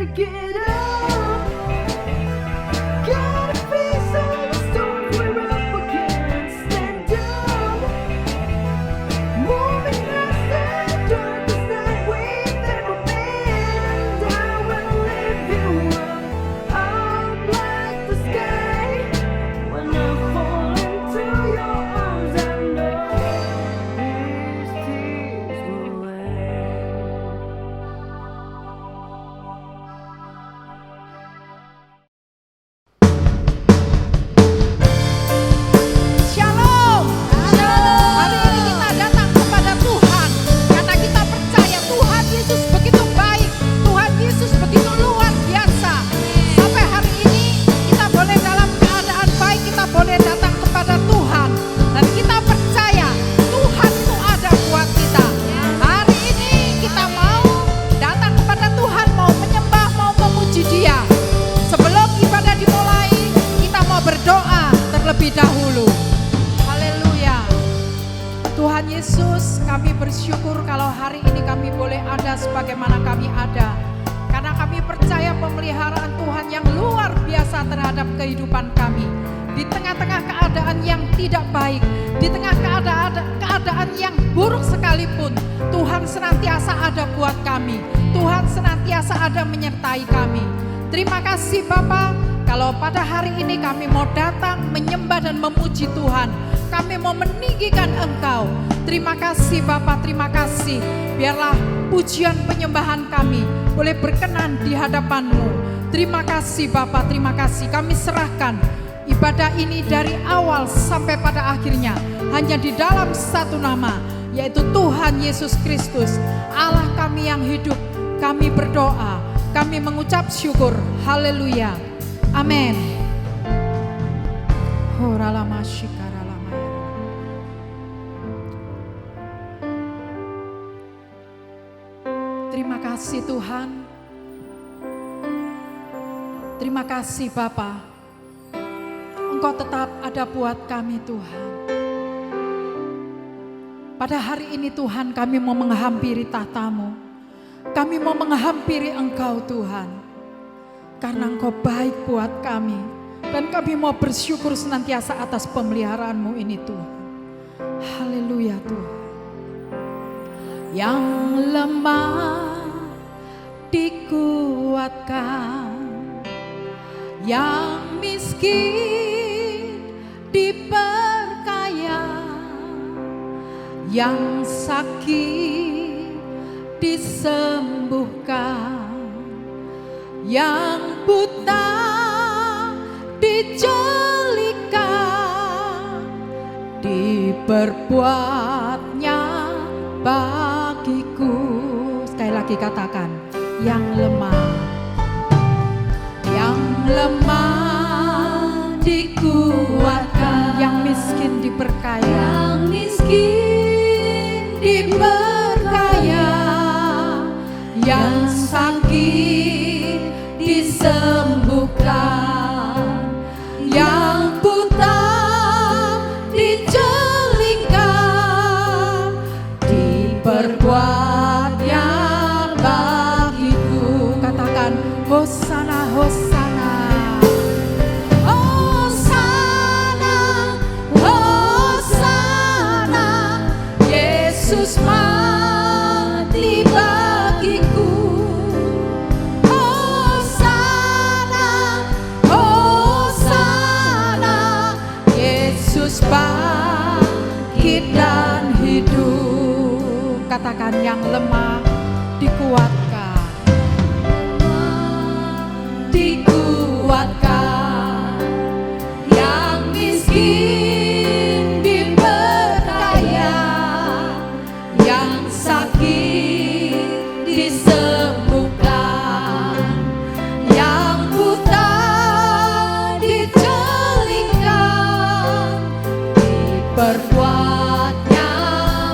get up. Gotta face all the storms we're up against. Stand up. Moving past the darkest night we've ever been. And I will lift you up like the sky. When I fall into your arms, I know these tears will end. Shalom. Hari ini kita datang kepada Tuhan karena kita percaya Tuhan Yesus begitu baik, Tuhan Yesus begitu luar biasa. Sampai hari ini kita boleh dalam keadaan baik, kita boleh datang kepada Tuhan dan kita percaya Tuhan itu ada buat kita. Hari ini kita mau datang kepada Tuhan, mau menyembah, mau memuji Dia. Sebelum ibadah dimulai, kita mau berdoa terlebih dahulu. Haleluya. Tuhan Yesus, kami bersyukur kalau hari ini kami boleh ada sebagaimana kami ada. Karena kami percaya pemeliharaan Tuhan yang luar biasa terhadap kehidupan kami. Di tengah-tengah keadaan yang tidak baik, di tengah keadaan yang buruk sekalipun, Tuhan senantiasa ada buat kami. Tuhan senantiasa ada menyertai kami. Terima kasih Bapa, kalau pada hari ini kami mau datang menyembah dan memuji Tuhan. Kami mau meninggikan Engkau. Terima kasih Bapa, terima kasih. Biarlah pujian penyembahan kami boleh berkenan di hadapan-Mu. Terima kasih Bapa, terima kasih. Kami serahkan ibadah ini dari awal sampai pada akhirnya hanya di dalam satu nama, yaitu Tuhan Yesus Kristus, Allah kami yang hidup. Kami berdoa, kami mengucap syukur. Haleluya. Amin. Terima kasih Tuhan. Terima kasih Bapa. Engkau tetap ada buat kami Tuhan. Pada hari ini Tuhan, kami mau menghampiri tahta-Mu. Kami mau menghampiri Engkau Tuhan. Karena Engkau baik buat kami. Dan kami mau bersyukur senantiasa atas pemeliharaan-Mu ini Tuhan. Haleluya Tuhan. Yang lemah dikuatkan, yang miskin diperkaya, yang sakit disembuhkan, yang buta dijelikan, diperbuatnya bagiku. Sekali lagi katakan, yang lemah dikuatkan, yang miskin diperkaya, Yang miskin diperkaya, yang sakit disembuhkan, yang buta dijelikan, diperbuatnya bagiku. Katakan Hosana, Hosana. Hosana, Hosana, Yesus mati bagiku. Hosana, Hosana, Yesus bangkit dan hidup. Katakan, yang lemah dikuatkan, dikuatkan, yang miskin diperkaya, yang sakit disembuhkan, yang buta dijelikan, diperbuatnya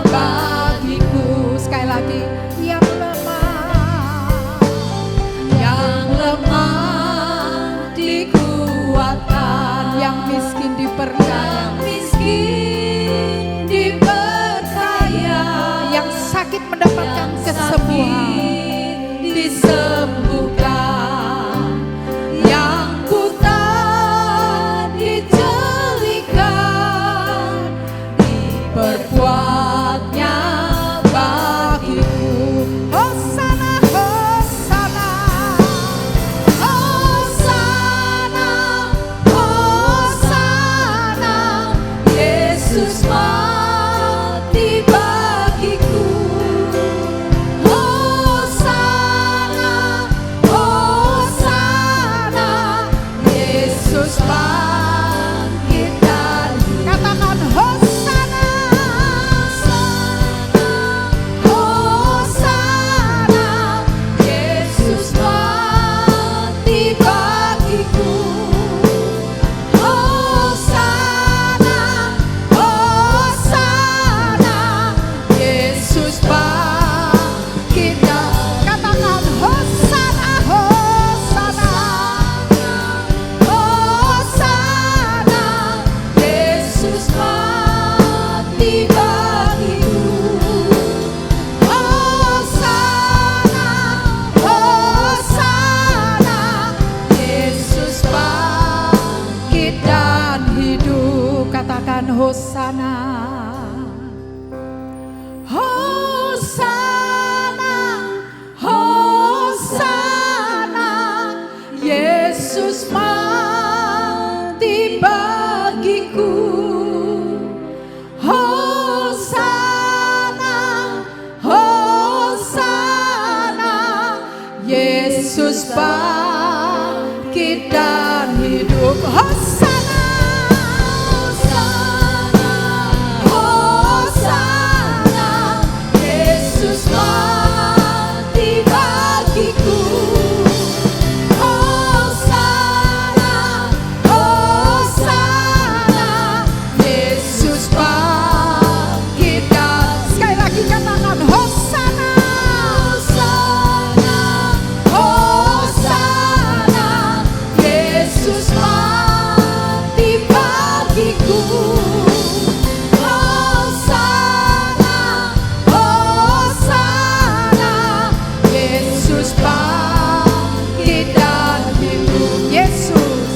bagiku. Sekali lagi, yang lemah dikuatkan, yang miskin diperkaya, yang sakit mendapatkan kesembuhan, disembuhkan, Hosana, Hosana, Hosana, Yesus mati bagiku. Hosana, Hosana, Yesus bangkit dan hidup. Hosana, Hosana, Yesus mati bagiku. Hosana, Hosana, Yesus bangkit dan. Sekali lagi katakan Hosana, Hosana, Yesus mati bagiku. Hosana, Hosana, Yesus bangkit dan hidup. Yesus,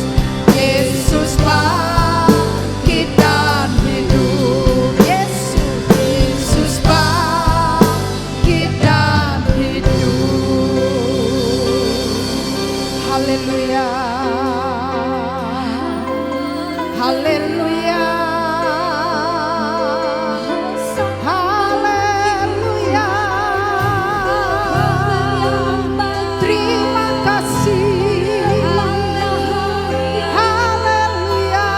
Yesus bangkit dan hidup. Yesus, Yesus bangkit dan hidup. Haleluya, haleluya, haleluya. Terima kasih, haleluya.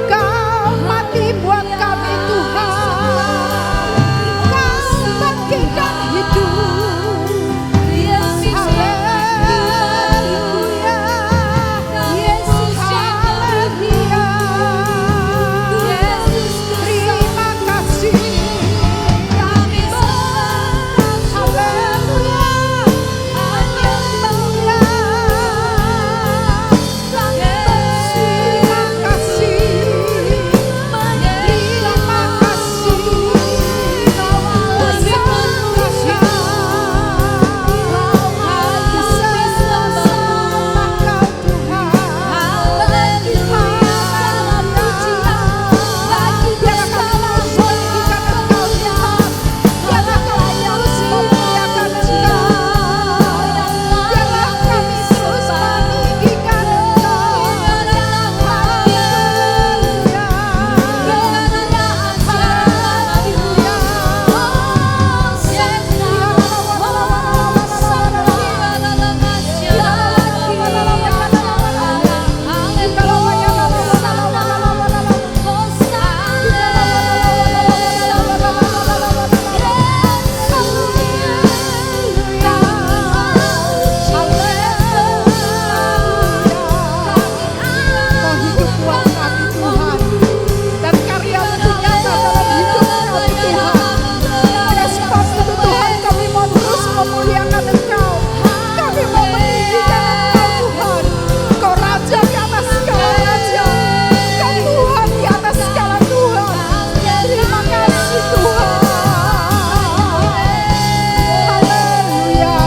Kau mati buat kami Tuhan, Kau bangkit dan hidup. Haleluya, Yesus, haleluya. Terima kasih, haleluya, haleluya. Terima kasih, terima kasih. Kau hidup buat kami Tuhan, dan karya-Mu nyata dalam hidup kami Tuhan. Oleh sebab itu Tuhan, kami mau terus memuliakan Engkau, kami mau meninggikan Engkau Tuhan. Kau Raja di atas segala raja, Kau Tuhan di atas segala Tuhan. Terima kasih Tuhan. Haleluya,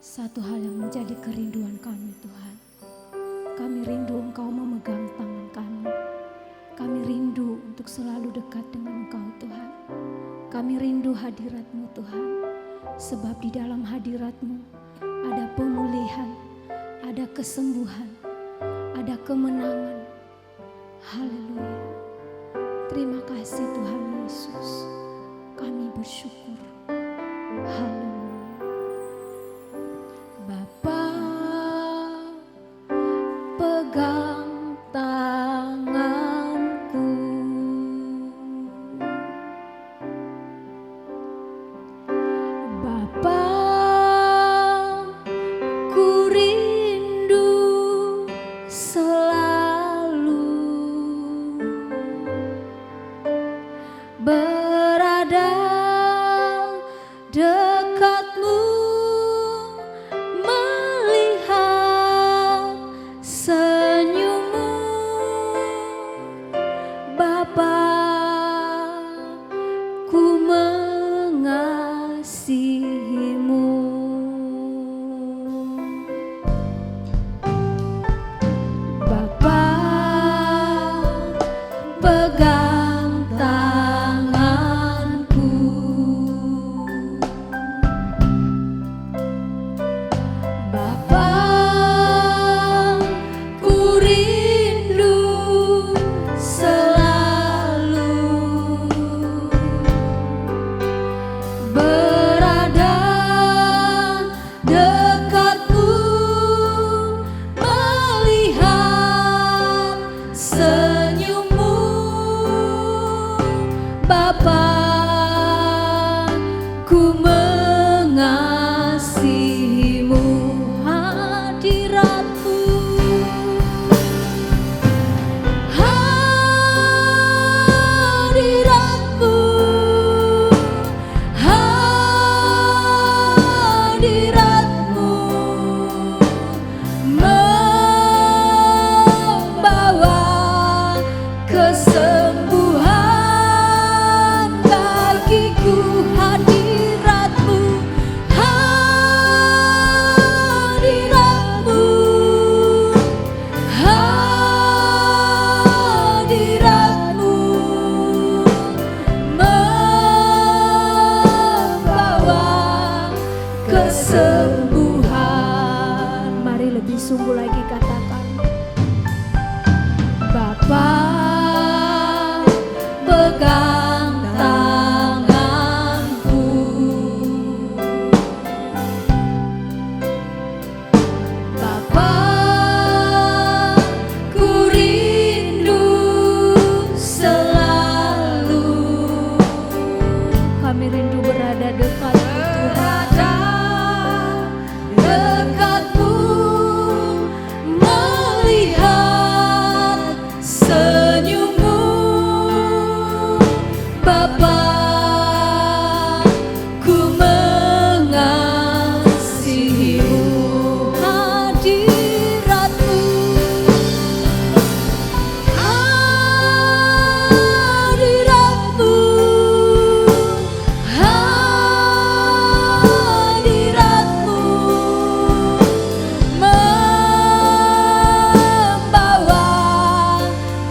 Satu hal yang menjadi kerinduan kami Tuhan, kami rindu Engkau memegang tangan kami. Kami rindu untuk selalu dekat dengan Engkau Tuhan. Kami rindu hadirat-Mu Tuhan, sebab di dalam hadirat-Mu ada pemulihan, ada kesembuhan, ada kemenangan. Haleluya. Terima kasih Tuhan Yesus, kami bersyukur. Haleluya. Bapa, pegang tanganku, Bapa, ku rindu selalu berada dekat-Mu, melihat senyum-Mu, Bapa, ku mengasihi-Mu. Bapa, pegang tanganku, Bapa, ku rindu selalu berada dekat-Mu, melihat senyum-Mu, Bapa, ku mengasihi-Mu. Hadirat-Mu, hadirat-Mu, hadirat-Mu membawa kesembuhan bagiku. Hadirat-Mu, hadirat-Mu, hadirat-Mu membawa kesembuhan. Mari lebih sungguh lagi katakan, Bapa, pegang tanganku, Bapa, ku rindu selalu. Kami rindu berada dekat-Mu Tuhan, dekat-Mu, melihat senyum-Mu, Bapa, ku mengasihi-Mu. Hadirat-Mu, hadirat-Mu, hadirat-Mu membawa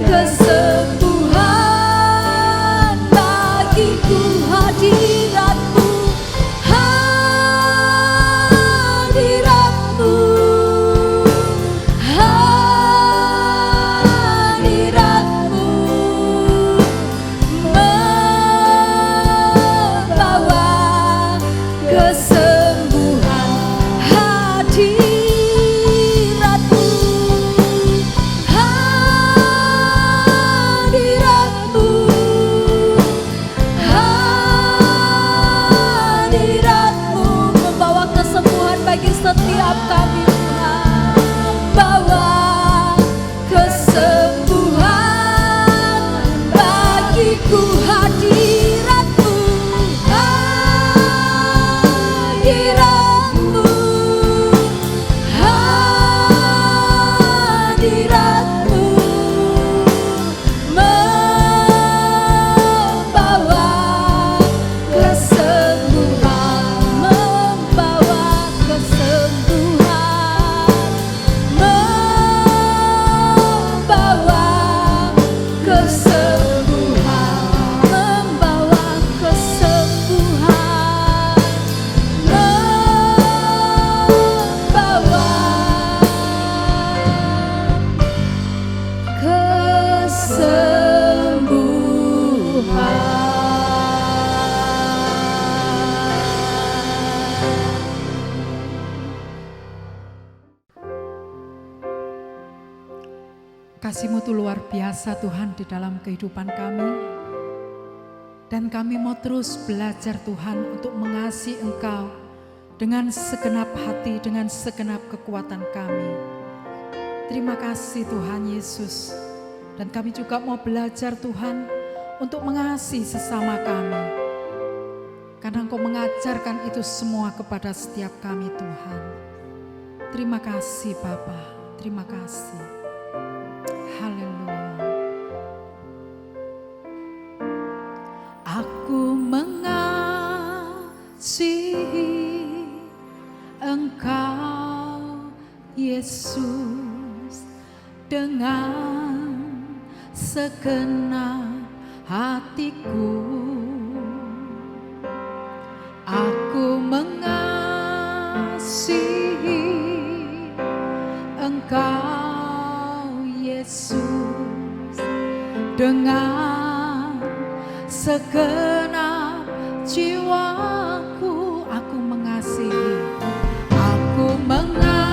kesembuhan bagiku. Hadirat-Mu, hadirat-Mu, hadirat-Mu membawa kesembuhan. Hadirat-Mu, hadirat-Mu, hadirat-Mu Kasih-Mu itu luar biasa Tuhan di dalam kehidupan kami. Dan kami mau terus belajar Tuhan untuk mengasihi Engkau dengan segenap hati, dengan segenap kekuatan kami. Terima kasih Tuhan Yesus. Dan kami juga mau belajar Tuhan untuk mengasihi sesama kami. Karena Engkau mengajarkan itu semua kepada setiap kami Tuhan. Terima kasih Bapa, terima kasih. Haleluya. Aku mengasihi Engkau Yesus dengan segenap hatiku. Aku mengasihi Engkau Yesus dengan segenap jiwaku. Aku mengasihi, aku mengasihi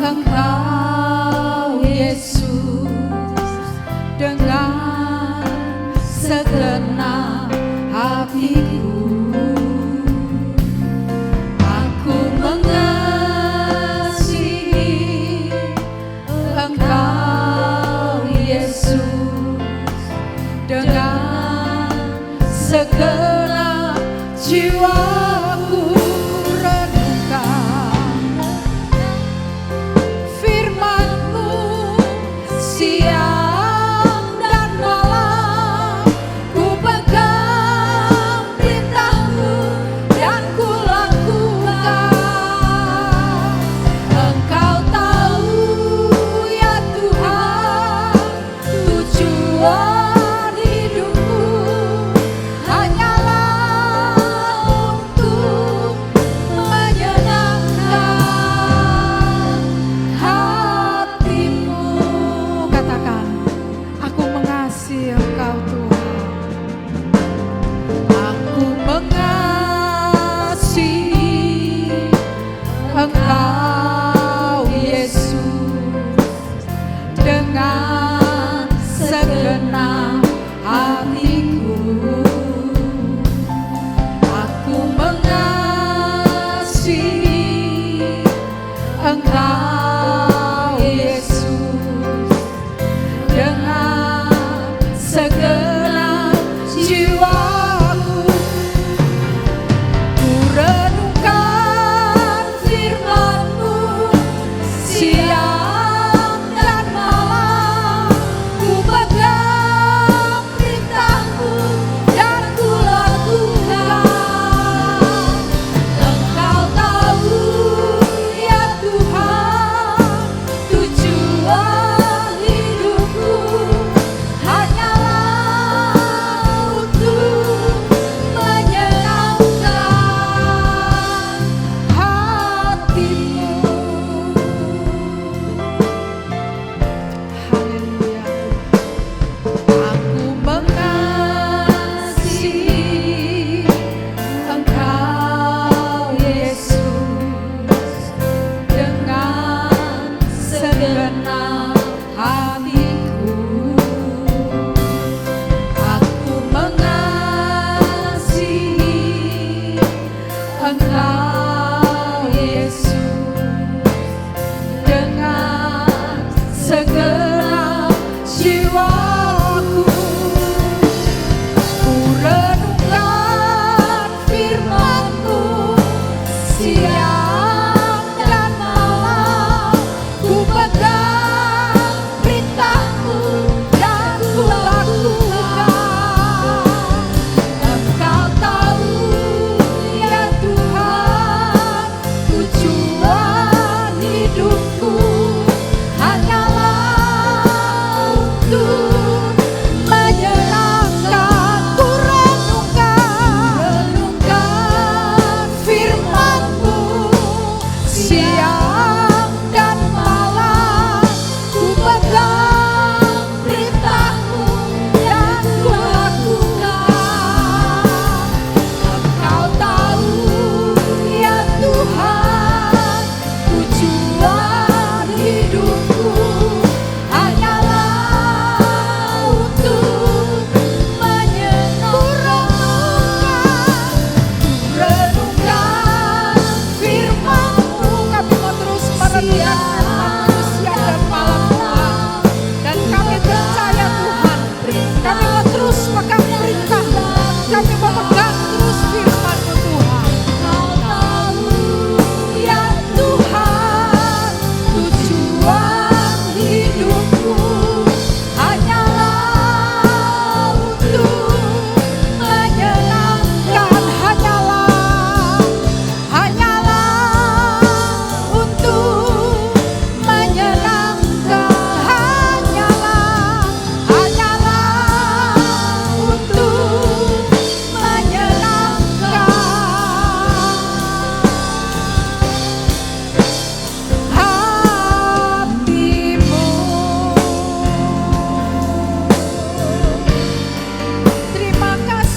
Engkau Yesus dengan segenap hatiku. Aku mengasihi Engkau Yesus dengan segenap jiwaku. Renungkan firman-Mu siang dan malam, ku pegang perintah-Mu dan ku lakukan. Engkau tahu ya Tuhan, tujuan hidupku hanyalah untuk menyenangkan hati-Mu. Katakan, aku mengasihi Engkau Tuhan. Aku mengasihi Engkau Yesus dengan segenap hatiku. Aku mengasihi Engkau Yesus dengan segenap jiwaku. Ku renungkan firman-Mu siang dan malam, ku pegang perintah-Mu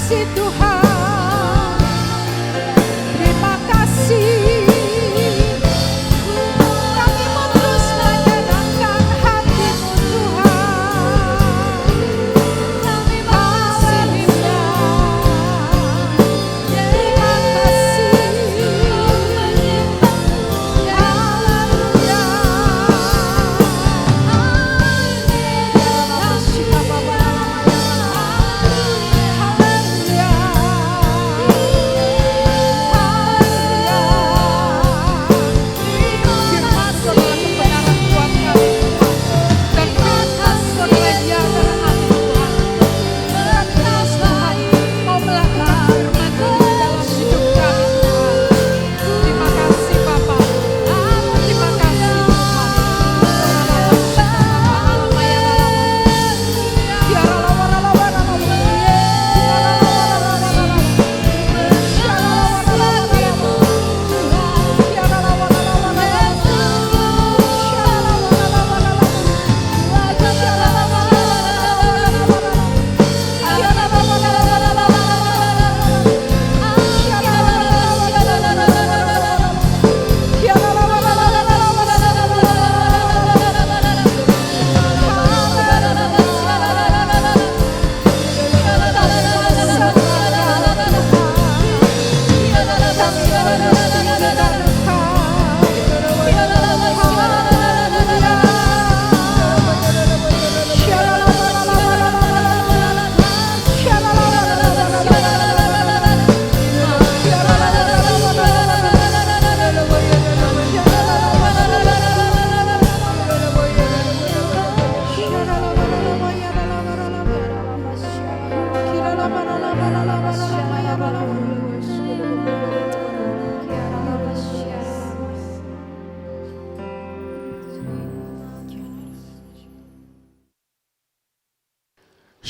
kasih Tuhan, terima kasih. Kami mau terus menyenangkan hati-Mu Tuhan. Kami kasih terima kasih.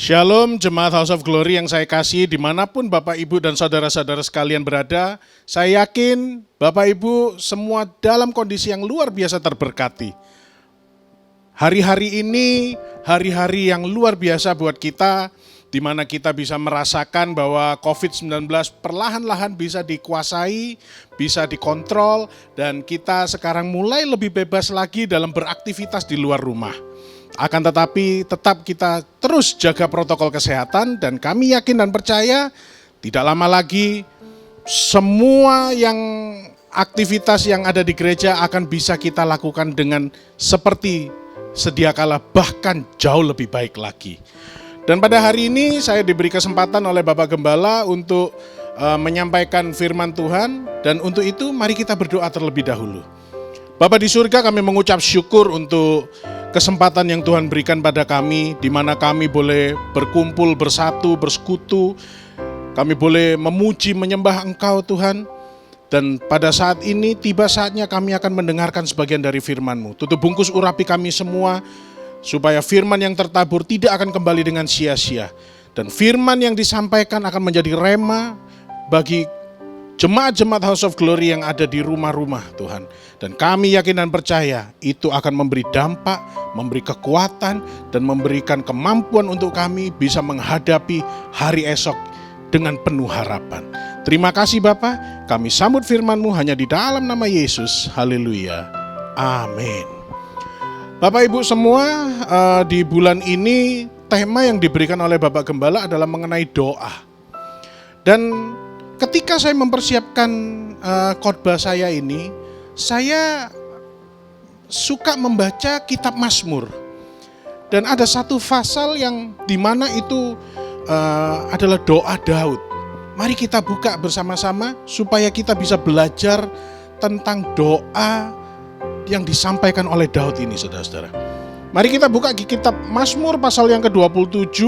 Shalom Jemaat House of Glory yang saya kasih, dimanapun Bapak Ibu dan saudara-saudara sekalian berada, saya yakin Bapak Ibu semua dalam kondisi yang luar biasa terberkati. Hari-hari ini, hari-hari yang luar biasa buat kita, di mana kita bisa merasakan bahwa COVID-19 perlahan-lahan bisa dikuasai, bisa dikontrol, dan kita sekarang mulai lebih bebas lagi dalam beraktivitas di luar rumah. Akan tetapi tetap kita terus jaga protokol kesehatan, dan kami yakin dan percaya tidak lama lagi semua yang aktivitas yang ada di gereja akan bisa kita lakukan dengan seperti sedia kala, bahkan jauh lebih baik lagi. Dan pada hari ini saya diberi kesempatan oleh Bapak Gembala untuk menyampaikan firman Tuhan, dan untuk itu mari kita berdoa terlebih dahulu. Bapa di surga, kami mengucap syukur untuk kesempatan yang Tuhan berikan pada kami, di mana kami boleh berkumpul, bersatu, bersekutu. Kami boleh memuji, menyembah Engkau Tuhan. Dan pada saat ini tiba saatnya kami akan mendengarkan sebagian dari firman-Mu. Tutup bungkus urapi kami semua, supaya firman yang tertabur tidak akan kembali dengan sia-sia. Dan firman yang disampaikan akan menjadi rema bagi jemaat-jemaat House of Glory yang ada di rumah-rumah Tuhan. Dan kami yakin dan percaya itu akan memberi dampak, memberi kekuatan, dan memberikan kemampuan untuk kami bisa menghadapi hari esok dengan penuh harapan. Terima kasih Bapa, kami sambut firman-Mu hanya di dalam nama Yesus. Haleluya. Amin. Bapak Ibu semua, di bulan ini tema yang diberikan oleh Bapak Gembala adalah mengenai doa. Dan ketika saya mempersiapkan khotbah saya ini, saya suka membaca kitab Mazmur. Dan ada satu pasal yang dimana itu adalah doa Daud. Mari kita buka bersama-sama supaya kita bisa belajar tentang doa yang disampaikan oleh Daud ini, saudara-saudara. Mari kita buka di kitab Mazmur pasal yang ke-27,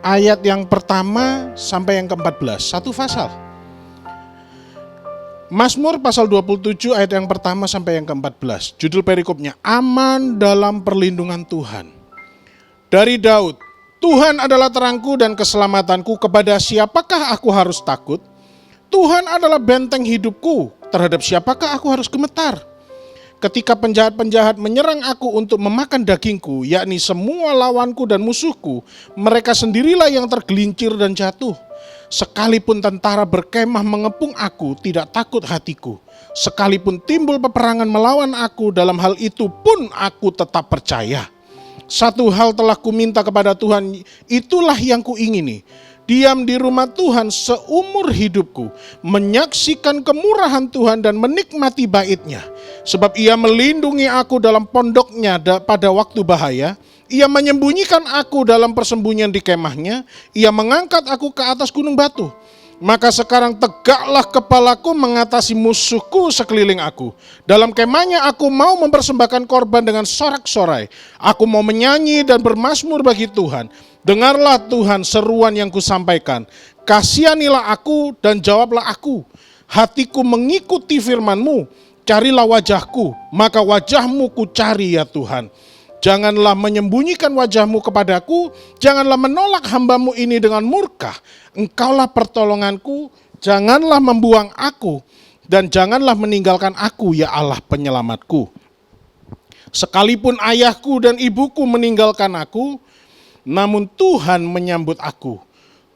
ayat yang pertama sampai yang ke-14, satu pasal. Mazmur pasal 27 ayat yang pertama sampai yang ke-14. Judul perikopnya, aman dalam perlindungan Tuhan. Dari Daud, Tuhan adalah terangku dan keselamatanku, kepada siapakah aku harus takut? Tuhan adalah benteng hidupku, terhadap siapakah aku harus gemetar? ketika penjahat-penjahat menyerang aku untuk memakan dagingku, yakni semua lawanku dan musuhku, mereka sendirilah yang tergelincir dan jatuh. Sekalipun tentara berkemah mengepung aku, tidak takut hatiku. Sekalipun timbul peperangan melawan aku, dalam hal itu pun aku tetap percaya. Satu hal telah kuminta kepada Tuhan, itulah yang kuingini. Diam di rumah Tuhan seumur hidupku, menyaksikan kemurahan Tuhan dan menikmati bait-Nya. Sebab Ia melindungi aku dalam pondoknya pada waktu bahaya. Ia menyembunyikan aku dalam persembunyian di kemahnya. Ia mengangkat aku ke atas gunung batu. Maka sekarang tegaklah kepalaku mengatasi musuhku sekeliling aku. Dalam kemahnya aku mau mempersembahkan korban dengan sorak-sorai. Aku mau menyanyi dan bermazmur bagi Tuhan. Dengarlah Tuhan seruan yang kusampaikan. Kasihanilah aku dan jawablah aku. Hatiku mengikuti firman-Mu. Carilah wajah-Ku, maka wajah-Mu ku cari ya Tuhan. Janganlah menyembunyikan wajah-Mu kepadaku, janganlah menolak hamba-Mu ini dengan murka. Engkaulah pertolonganku, janganlah membuang aku, dan janganlah meninggalkan aku ya Allah penyelamatku. Sekalipun ayahku dan ibuku meninggalkan aku, namun Tuhan menyambut aku.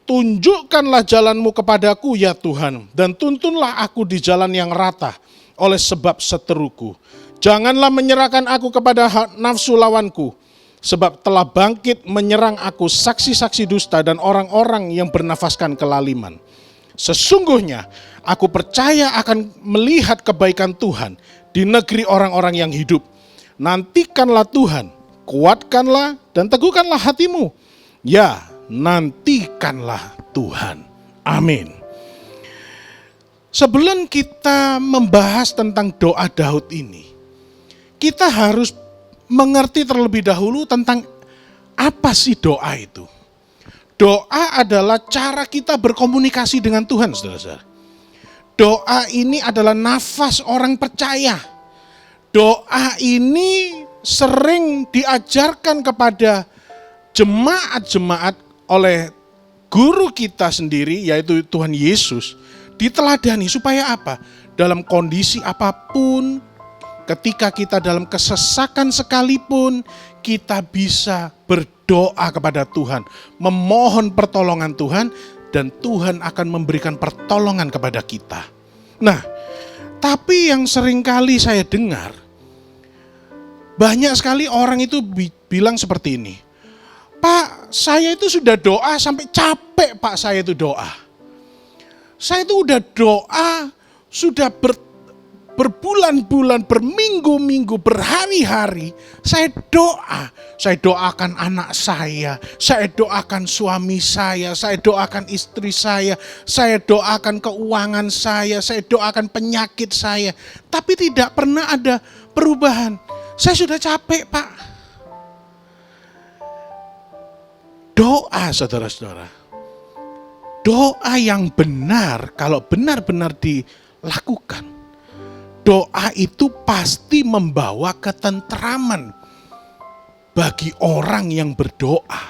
Tunjukkanlah jalan-Mu kepadaku ya Tuhan, dan tuntunlah aku di jalan yang rata oleh sebab seteruku. Janganlah menyerahkan aku kepada nafsu lawanku, sebab telah bangkit menyerang aku saksi-saksi dusta dan orang-orang yang bernafaskan kelaliman. Sesungguhnya aku percaya akan melihat kebaikan Tuhan di negeri orang-orang yang hidup. Nantikanlah Tuhan, kuatkanlah dan teguhkanlah hatimu. Ya, nantikanlah Tuhan. Amin. Sebelum kita membahas tentang doa Daud ini, kita harus mengerti terlebih dahulu tentang apa sih doa itu. Doa adalah cara kita berkomunikasi dengan Tuhan, saudara-saudara. Doa ini adalah nafas orang percaya. Doa ini sering diajarkan kepada jemaat-jemaat oleh guru kita sendiri, yaitu Tuhan Yesus. Diteladani supaya apa? Dalam kondisi apapun, ketika kita dalam kesesakan sekalipun, kita bisa berdoa kepada Tuhan, memohon pertolongan Tuhan, dan Tuhan akan memberikan pertolongan kepada kita. Nah, tapi yang seringkali saya dengar, banyak sekali orang itu bilang seperti ini, Pak, saya itu sudah doa sampai capek Pak, saya itu doa. Saya itu udah doa, sudah berbulan-bulan, berminggu-minggu, berhari-hari, saya doakan anak saya doakan suami saya doakan istri saya doakan keuangan saya doakan penyakit saya, tapi tidak pernah ada perubahan. Saya sudah capek Pak. Doa saudara-saudara, doa yang benar, kalau benar-benar dilakukan, doa itu pasti membawa ketentraman bagi orang yang berdoa.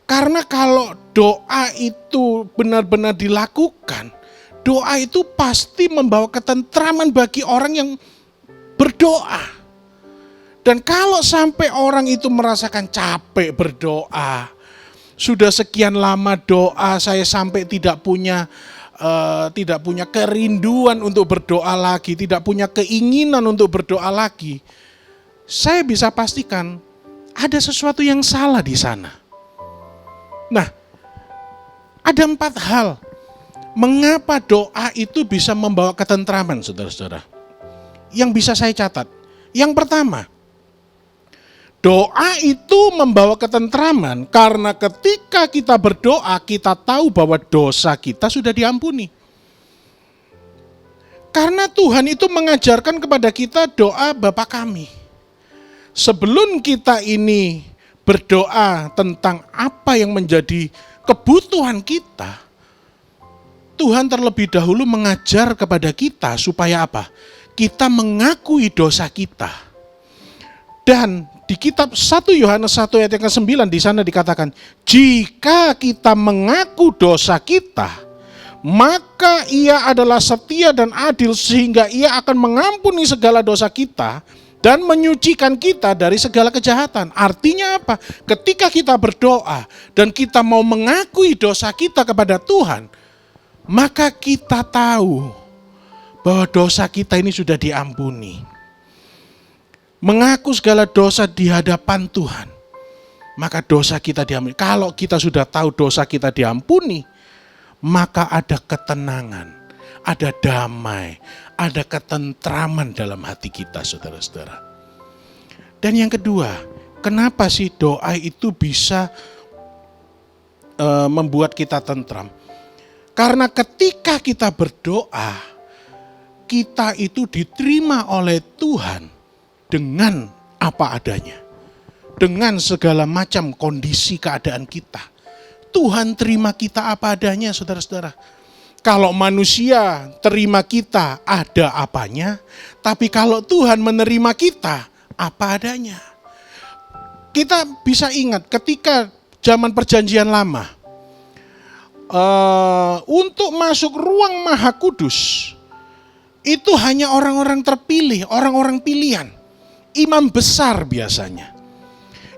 Karena kalau doa itu benar-benar dilakukan, doa itu pasti membawa ketentraman bagi orang yang berdoa. Dan kalau sampai orang itu merasakan capek berdoa, sudah sekian lama doa, saya sampai tidak punya kerinduan untuk berdoa lagi, tidak punya keinginan untuk berdoa lagi, saya bisa pastikan ada sesuatu yang salah di sana. Nah, ada 4 hal mengapa doa itu bisa membawa ketentraman, saudara-saudara, yang bisa saya catat. Yang pertama, doa itu membawa ketentraman karena ketika kita berdoa, kita tahu bahwa dosa kita sudah diampuni. Karena Tuhan itu mengajarkan kepada kita doa Bapa kami. Sebelum kita ini berdoa tentang apa yang menjadi kebutuhan kita, Tuhan terlebih dahulu mengajar kepada kita supaya apa? Kita mengakui dosa kita. Dan di kitab 1 Yohanes 1 ayat yang ke-9 di sana dikatakan, jika kita mengaku dosa kita, maka ia adalah setia dan adil sehingga ia akan mengampuni segala dosa kita dan menyucikan kita dari segala kejahatan. Artinya apa? Ketika kita berdoa dan kita mau mengakui dosa kita kepada Tuhan, maka kita tahu bahwa dosa kita ini sudah diampuni. Mengaku segala dosa di hadapan Tuhan, maka dosa kita diampuni. Kalau kita sudah tahu dosa kita diampuni, maka ada ketenangan, ada damai, ada ketentraman dalam hati kita, saudara-saudara. Dan yang kedua, kenapa sih doa itu bisa membuat kita tentram? Karena ketika kita berdoa, kita itu diterima oleh Tuhan dengan apa adanya. Dengan segala macam kondisi keadaan kita. Tuhan terima kita apa adanya, saudara-saudara. Kalau manusia terima kita ada apanya, tapi kalau Tuhan menerima kita apa adanya. Kita bisa ingat ketika zaman perjanjian lama, untuk masuk ruang Maha Kudus, itu hanya orang-orang terpilih, orang-orang pilihan. Imam besar biasanya.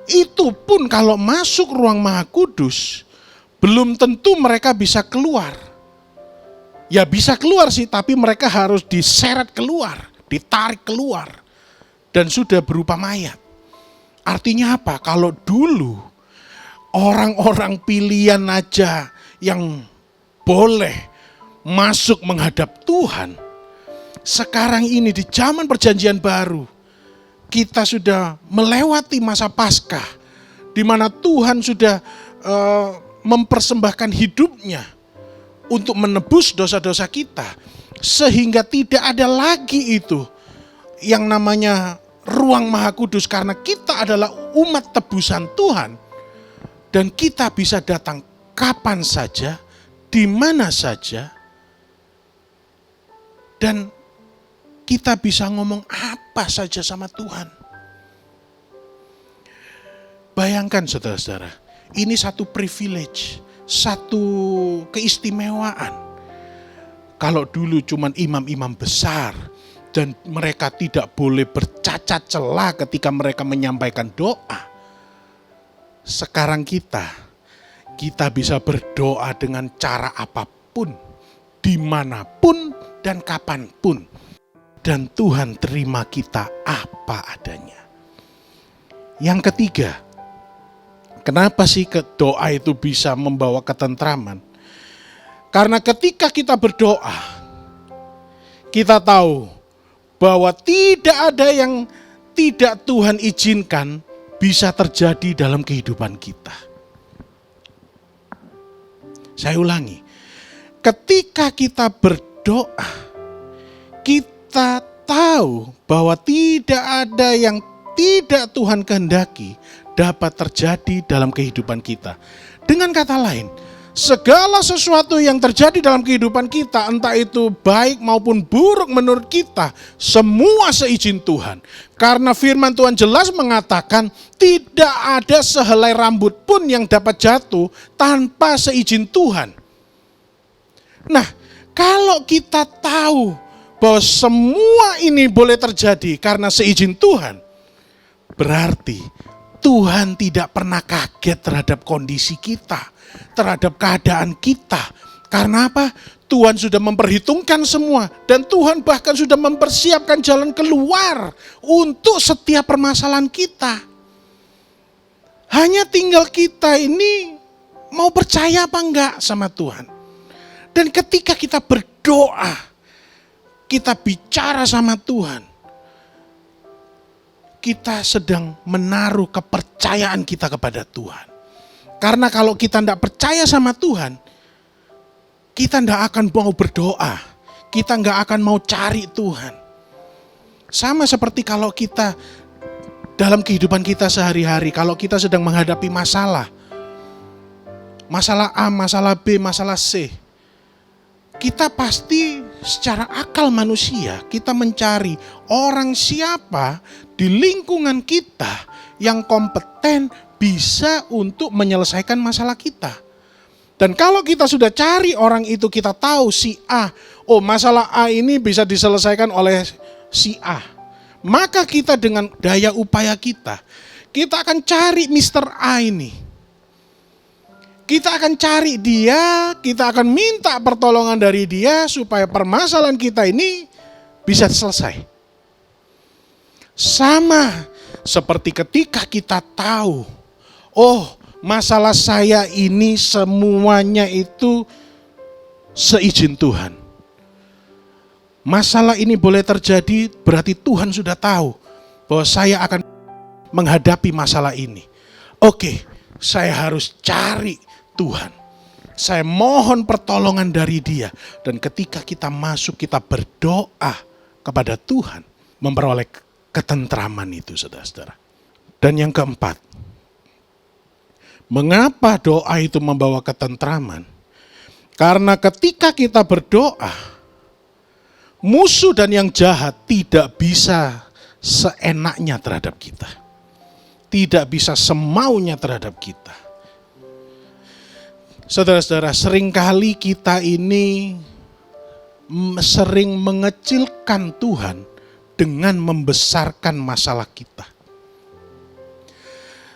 Itu pun kalau masuk ruang Maha Kudus, belum tentu mereka bisa keluar. Ya bisa keluar sih, tapi mereka harus diseret keluar, ditarik keluar. Dan sudah berupa mayat. Artinya apa? Kalau dulu orang-orang pilihan aja yang boleh masuk menghadap Tuhan, sekarang ini di zaman perjanjian baru, kita sudah melewati masa Paskah, di mana Tuhan sudah mempersembahkan hidupnya untuk menebus dosa-dosa kita, sehingga tidak ada lagi itu yang namanya ruang Maha Kudus, karena kita adalah umat tebusan Tuhan dan kita bisa datang kapan saja, di mana saja, dan kita bisa ngomong apa saja sama Tuhan. Bayangkan saudara-saudara, ini satu privilege, satu keistimewaan. Kalau dulu cuman imam-imam besar dan mereka tidak boleh bercacat celah ketika mereka menyampaikan doa. Sekarang kita bisa berdoa dengan cara apapun, dimanapun dan kapanpun. Dan Tuhan terima kita apa adanya. Yang ketiga, kenapa sih doa itu bisa membawa ketentraman? Karena ketika kita berdoa, kita tahu bahwa tidak ada yang tidak Tuhan izinkan bisa terjadi dalam kehidupan kita. Saya ulangi, ketika kita berdoa, kita tahu bahwa tidak ada yang tidak Tuhan kehendaki dapat terjadi dalam kehidupan kita. Dengan kata lain, segala sesuatu yang terjadi dalam kehidupan kita, entah itu baik maupun buruk menurut kita, semua seizin Tuhan. Karena firman Tuhan jelas mengatakan tidak ada sehelai rambut pun yang dapat jatuh tanpa seizin Tuhan. Nah, kalau kita tahu bahwa semua ini boleh terjadi karena seizin Tuhan, berarti Tuhan tidak pernah kaget terhadap kondisi kita, terhadap keadaan kita. Karena apa? Tuhan sudah memperhitungkan semua dan Tuhan bahkan sudah mempersiapkan jalan keluar untuk setiap permasalahan kita. Hanya tinggal kita ini mau percaya apa enggak sama Tuhan. Dan ketika kita berdoa, kita bicara sama Tuhan, kita sedang menaruh kepercayaan kita kepada Tuhan. Karena kalau kita tidak percaya sama Tuhan, kita tidak akan mau berdoa, kita tidak akan mau cari Tuhan. Sama seperti kalau kita dalam kehidupan kita sehari-hari, kalau kita sedang menghadapi masalah A, masalah B, masalah C, kita pasti secara akal manusia, kita mencari orang siapa di lingkungan kita yang kompeten bisa untuk menyelesaikan masalah kita. Dan kalau kita sudah cari orang itu, kita tahu si A, oh masalah A ini bisa diselesaikan oleh si A. Maka kita dengan daya upaya kita akan cari Mr. A ini. Kita akan cari dia, kita akan minta pertolongan dari dia supaya permasalahan kita ini bisa selesai. Sama seperti ketika kita tahu, oh masalah saya ini semuanya itu seizin Tuhan. Masalah ini boleh terjadi berarti Tuhan sudah tahu bahwa saya akan menghadapi masalah ini. Oke, saya harus cari Tuhan. Saya mohon pertolongan dari Dia. Dan ketika kita masuk, kita berdoa kepada Tuhan, memperoleh ketentraman itu, saudara-saudara. Dan yang keempat, mengapa doa itu membawa ketentraman? Karena ketika kita berdoa, musuh dan yang jahat tidak bisa seenaknya terhadap kita. Tidak bisa semaunya terhadap kita. Saudara-saudara, seringkali kita ini sering mengecilkan Tuhan dengan membesarkan masalah kita.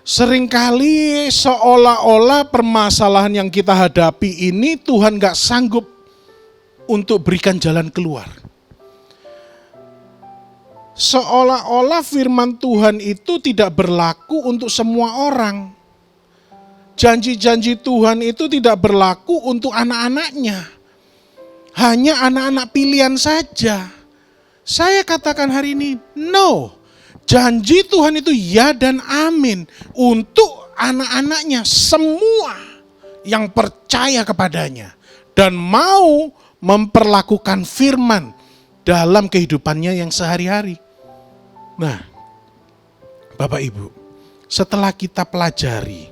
Seringkali seolah-olah permasalahan yang kita hadapi ini Tuhan gak sanggup untuk berikan jalan keluar. Seolah-olah firman Tuhan itu tidak berlaku untuk semua orang. Janji-janji Tuhan itu tidak berlaku untuk anak-anaknya. Hanya anak-anak pilihan saja. Saya katakan hari ini, no. Janji Tuhan itu ya dan amin untuk anak-anaknya, semua yang percaya kepadanya dan mau memperlakukan firman dalam kehidupannya yang sehari-hari. Nah, Bapak Ibu, setelah kita pelajari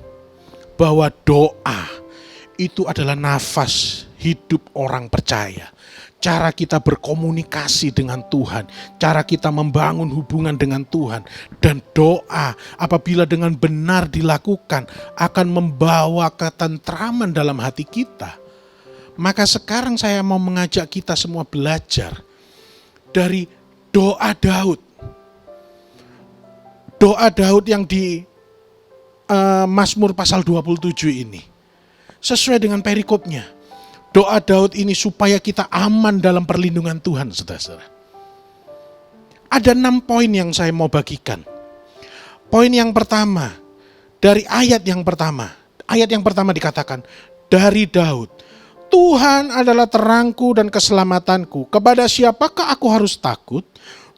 bahwa doa itu adalah nafas hidup orang percaya, cara kita berkomunikasi dengan Tuhan, cara kita membangun hubungan dengan Tuhan, dan doa apabila dengan benar dilakukan akan membawa ketentraman dalam hati kita. Maka sekarang saya mau mengajak kita semua belajar dari doa Daud. Doa Daud yang di Mazmur pasal 27 ini. Sesuai dengan perikopnya. Doa Daud ini supaya kita aman dalam perlindungan Tuhan, saudara-saudara. Ada 6 poin yang saya mau bagikan. Poin yang pertama, dari ayat yang pertama. Ayat yang pertama dikatakan, dari Daud. Tuhan adalah terangku dan keselamatanku. Kepada siapakah aku harus takut?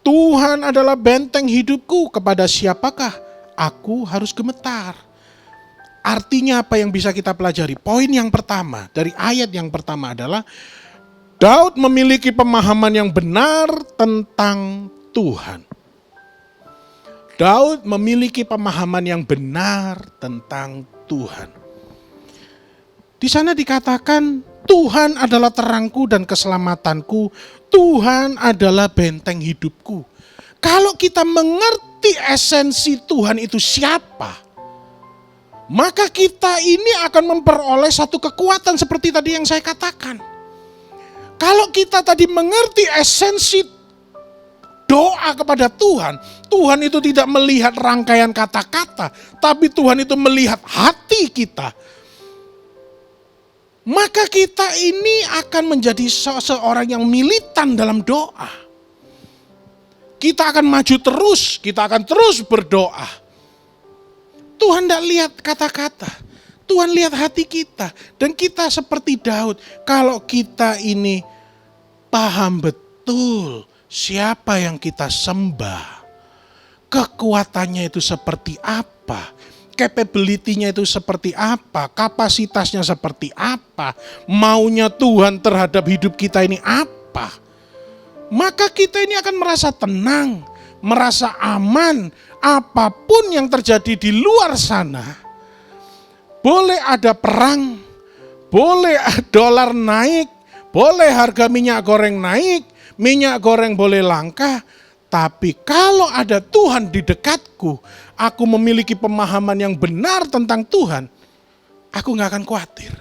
Tuhan adalah benteng hidupku. Kepada siapakah aku harus gemetar? Artinya apa yang bisa kita pelajari? Poin yang pertama dari ayat yang pertama adalah Daud memiliki pemahaman yang benar tentang Tuhan. Daud memiliki pemahaman yang benar tentang Tuhan. Di sana dikatakan Tuhan adalah terangku dan keselamatanku. Tuhan adalah benteng hidupku. Kalau kita mengerti esensi Tuhan itu siapa, maka kita ini akan memperoleh satu kekuatan seperti tadi yang saya katakan. Kalau kita tadi mengerti esensi doa kepada Tuhan, Tuhan itu tidak melihat rangkaian kata-kata, tapi Tuhan itu melihat hati kita. Maka kita ini akan menjadi seorang yang militan dalam doa. Kita akan maju terus, kita akan terus berdoa. Tuhan tidak lihat kata-kata, Tuhan lihat hati kita. Dan kita seperti Daud, kalau kita ini paham betul siapa yang kita sembah, kekuatannya itu seperti apa, capability-nya itu seperti apa, kapasitasnya seperti apa, maunya Tuhan terhadap hidup kita ini apa, maka kita ini akan merasa tenang, merasa aman. Apapun yang terjadi di luar sana, boleh ada perang, boleh dolar naik, boleh harga minyak goreng naik, minyak goreng boleh langka, tapi kalau ada Tuhan di dekatku, aku memiliki pemahaman yang benar tentang Tuhan, aku gak akan khawatir.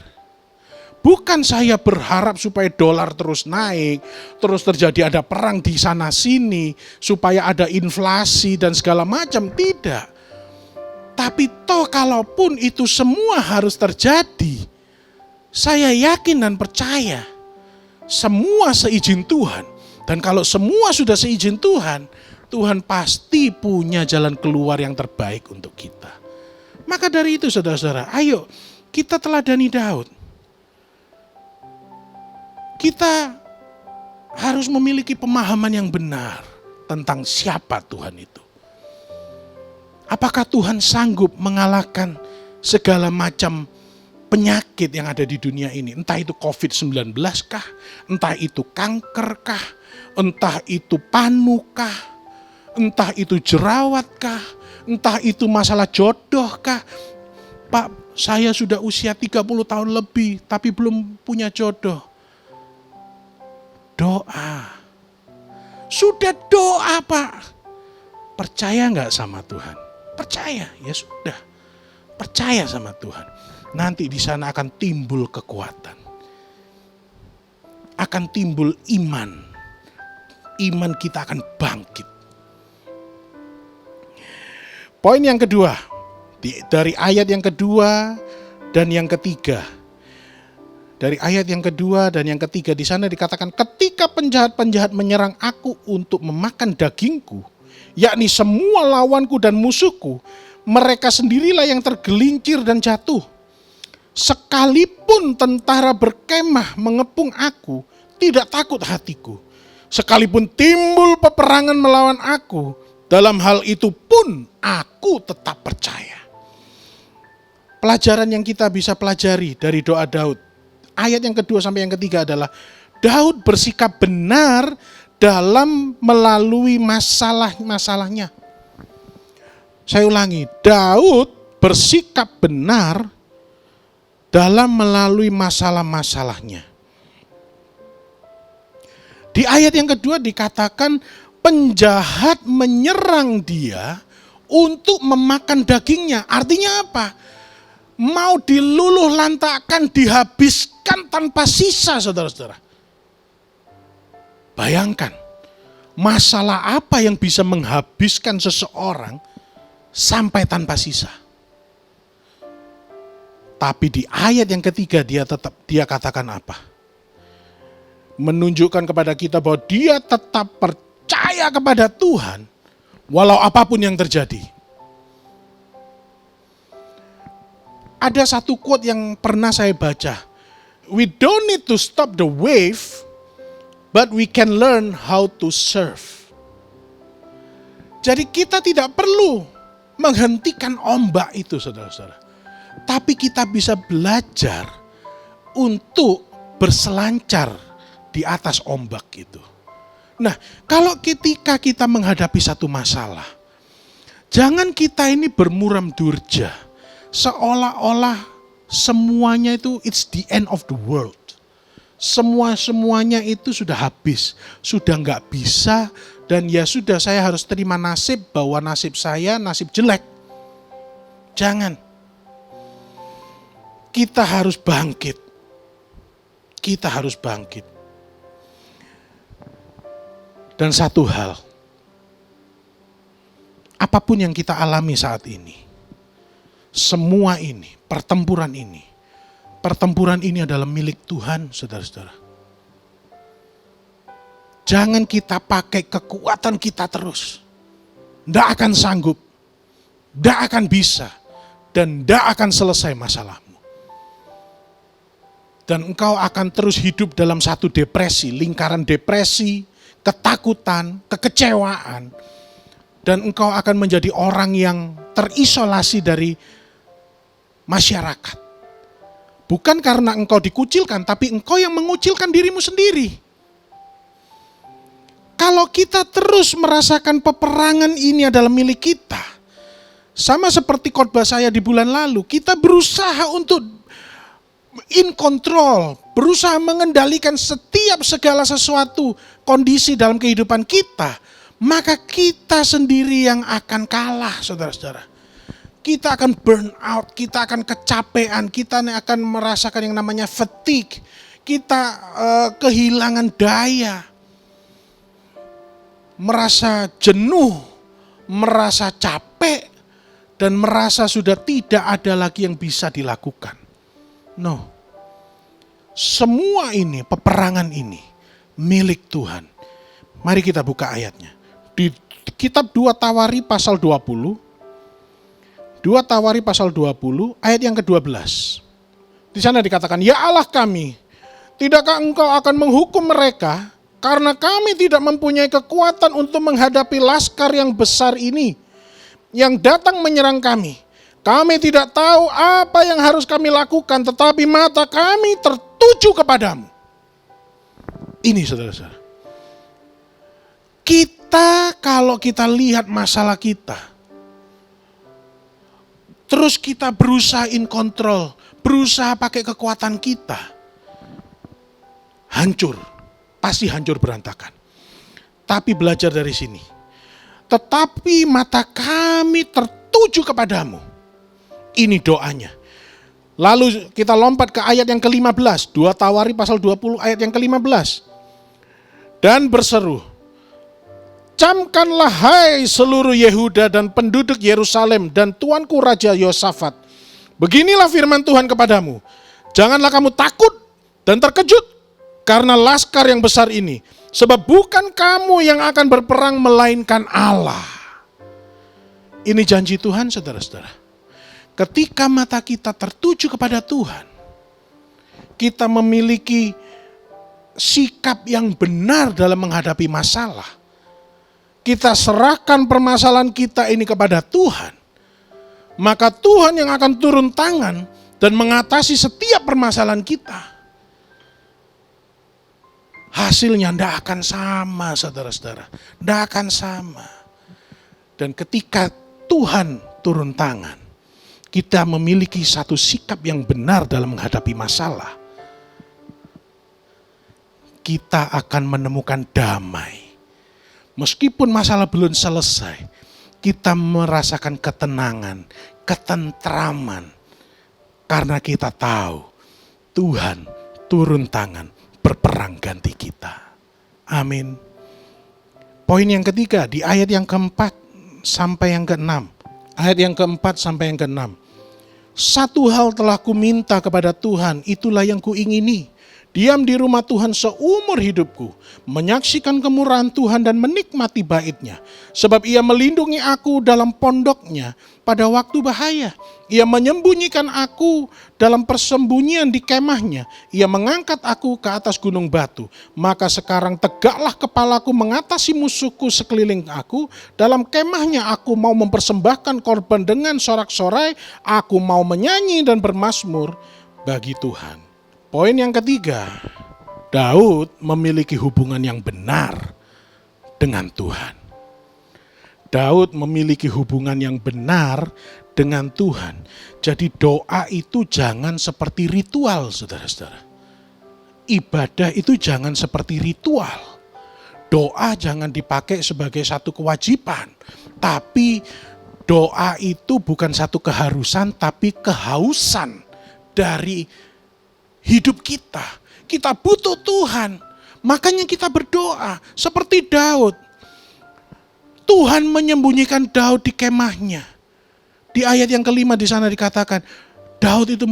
Bukan saya berharap supaya dolar terus naik, terus terjadi ada perang di sana sini, supaya ada inflasi dan segala macam, tidak. Tapi toh kalaupun itu semua harus terjadi, saya yakin dan percaya semua seizin Tuhan. Dan kalau semua sudah seizin Tuhan, Tuhan pasti punya jalan keluar yang terbaik untuk kita. Maka dari itu saudara-saudara, ayo kita teladani Daud. Kita harus memiliki pemahaman yang benar tentang siapa Tuhan itu. Apakah Tuhan sanggup mengalahkan segala macam penyakit yang ada di dunia ini? Entah itu COVID-19 kah? Entah itu kanker kah? Entah itu panu kah? Entah itu jerawat kah? Entah itu masalah jodoh kah? Pak, saya sudah usia 30 tahun lebih tapi belum punya jodoh. Doa. Sudah doa, Pak. Percaya nggak sama Tuhan? Percaya, ya sudah. Percaya sama Tuhan. Nanti di sana akan timbul kekuatan. Akan timbul iman. Iman kita akan bangkit. Poin yang kedua, dari ayat yang kedua dan yang ketiga. Dari ayat yang kedua dan yang ketiga di sana dikatakan, ketika penjahat-penjahat menyerang aku untuk memakan dagingku, yakni semua lawanku dan musuhku, mereka sendirilah yang tergelincir dan jatuh. Sekalipun tentara berkemah mengepung aku, tidak takut hatiku. Sekalipun timbul peperangan melawan aku, dalam hal itu pun aku tetap percaya. Pelajaran yang kita bisa pelajari dari doa Daud, ayat yang kedua sampai yang ketiga adalah Daud bersikap benar dalam melalui masalah-masalahnya. Saya ulangi, Daud bersikap benar dalam melalui masalah-masalahnya. Di ayat yang kedua dikatakan penjahat menyerang dia untuk memakan dagingnya. Artinya apa? Mau diluluh lantakkan, dihabiskan tanpa sisa, saudara-saudara. Bayangkan, masalah apa yang bisa menghabiskan seseorang sampai tanpa sisa. Tapi di ayat yang ketiga dia katakan apa? Menunjukkan kepada kita bahwa dia tetap percaya kepada Tuhan walau apapun yang terjadi. Ada satu quote yang pernah saya baca. We don't need to stop the wave, but we can learn how to surf. Jadi kita tidak perlu menghentikan ombak itu, saudara-saudara. Tapi kita bisa belajar untuk berselancar di atas ombak itu. Nah, kalau ketika kita menghadapi satu masalah, jangan kita ini bermuram durja. Seolah-olah semuanya itu it's the end of the world. Semuanya itu sudah habis, sudah nggak bisa, dan ya sudah saya harus terima nasib bahwa nasib saya nasib jelek. Jangan. Kita harus bangkit. Kita harus bangkit. Dan satu hal, apapun yang kita alami saat ini, semua ini, pertempuran ini adalah milik Tuhan, saudara-saudara. Jangan kita pakai kekuatan kita terus. Tidak akan sanggup, tidak akan bisa, dan tidak akan selesai masalahmu. Dan engkau akan terus hidup dalam satu depresi, lingkaran depresi, ketakutan, kekecewaan. Dan engkau akan menjadi orang yang terisolasi dari masyarakat. Bukan karena engkau dikucilkan, tapi engkau yang mengucilkan dirimu sendiri. Kalau kita terus merasakan peperangan ini adalah milik kita, sama seperti khotbah saya di bulan lalu, kita berusaha untuk in control, berusaha mengendalikan setiap segala sesuatu kondisi dalam kehidupan kita, maka kita sendiri yang akan kalah, saudara-saudara. kita akan burn out, kita akan kecapean, kita akan merasakan yang namanya fatigue, kita kehilangan daya, merasa jenuh, merasa capek, dan merasa sudah tidak ada lagi yang bisa dilakukan. No, semua ini, peperangan ini, milik Tuhan. Mari kita buka ayatnya. Di kitab 2 Tawari pasal 20, 2 Tawari pasal 20 ayat yang ke-12. Di sana dikatakan, ya Allah kami, tidakkah engkau akan menghukum mereka karena kami tidak mempunyai kekuatan untuk menghadapi laskar yang besar ini yang datang menyerang kami. Kami tidak tahu apa yang harus kami lakukan, tetapi mata kami tertuju kepadamu. Ini saudara-saudara. Kita kalau kita lihat masalah kita, terus kita berusaha in control, berusaha pakai kekuatan kita, hancur, pasti hancur berantakan. Tapi belajar dari sini. Tetapi mata kami tertuju kepadamu. Ini doanya. Lalu kita lompat ke ayat yang ke-15. 2 Tawari pasal 20 ayat yang ke-15. Dan berseru, camkanlah hai seluruh Yehuda dan penduduk Yerusalem dan tuanku Raja Yosafat. Beginilah firman Tuhan kepadamu. Janganlah kamu takut dan terkejut karena laskar yang besar ini. Sebab bukan kamu yang akan berperang melainkan Allah. Ini janji Tuhan saudara-saudara. Ketika mata kita tertuju kepada Tuhan, kita memiliki sikap yang benar dalam menghadapi masalah. Kita serahkan permasalahan kita ini kepada Tuhan. Maka Tuhan yang akan turun tangan dan mengatasi setiap permasalahan kita. Hasilnya tidak akan sama saudara-saudara. Tidak akan sama. Dan ketika Tuhan turun tangan, kita memiliki satu sikap yang benar dalam menghadapi masalah. Kita akan menemukan damai. Meskipun masalah belum selesai, kita merasakan ketenangan, ketentraman. Karena kita tahu Tuhan turun tangan berperang ganti kita. Amin. Poin yang ketiga di ayat yang keempat sampai yang keenam. Ayat yang keempat sampai yang keenam. Satu hal telah kuminta kepada Tuhan, itulah yang kuingini. Diam di rumah Tuhan seumur hidupku, menyaksikan kemurahan Tuhan dan menikmati bait-Nya. Sebab Ia melindungi aku dalam pondok-Nya pada waktu bahaya. Ia menyembunyikan aku dalam persembunyian di kemah-Nya. Ia mengangkat aku ke atas gunung batu. Maka sekarang tegaklah kepalaku mengatasi musuhku sekeliling aku. Dalam kemah-Nya aku mau mempersembahkan korban dengan sorak-sorai. Aku mau menyanyi dan bermazmur bagi Tuhan. Poin yang ketiga, Daud memiliki hubungan yang benar dengan Tuhan. Daud memiliki hubungan yang benar dengan Tuhan. Jadi doa itu jangan seperti ritual, saudara-saudara. Ibadah itu jangan seperti ritual. Doa jangan dipakai sebagai satu kewajiban. Tapi doa itu bukan satu keharusan, tapi kehausan dari hidup kita. Kita butuh Tuhan. Makanya kita berdoa seperti Daud. Tuhan menyembunyikan Daud di kemahnya. Di ayat yang kelima di sana dikatakan, Daud itu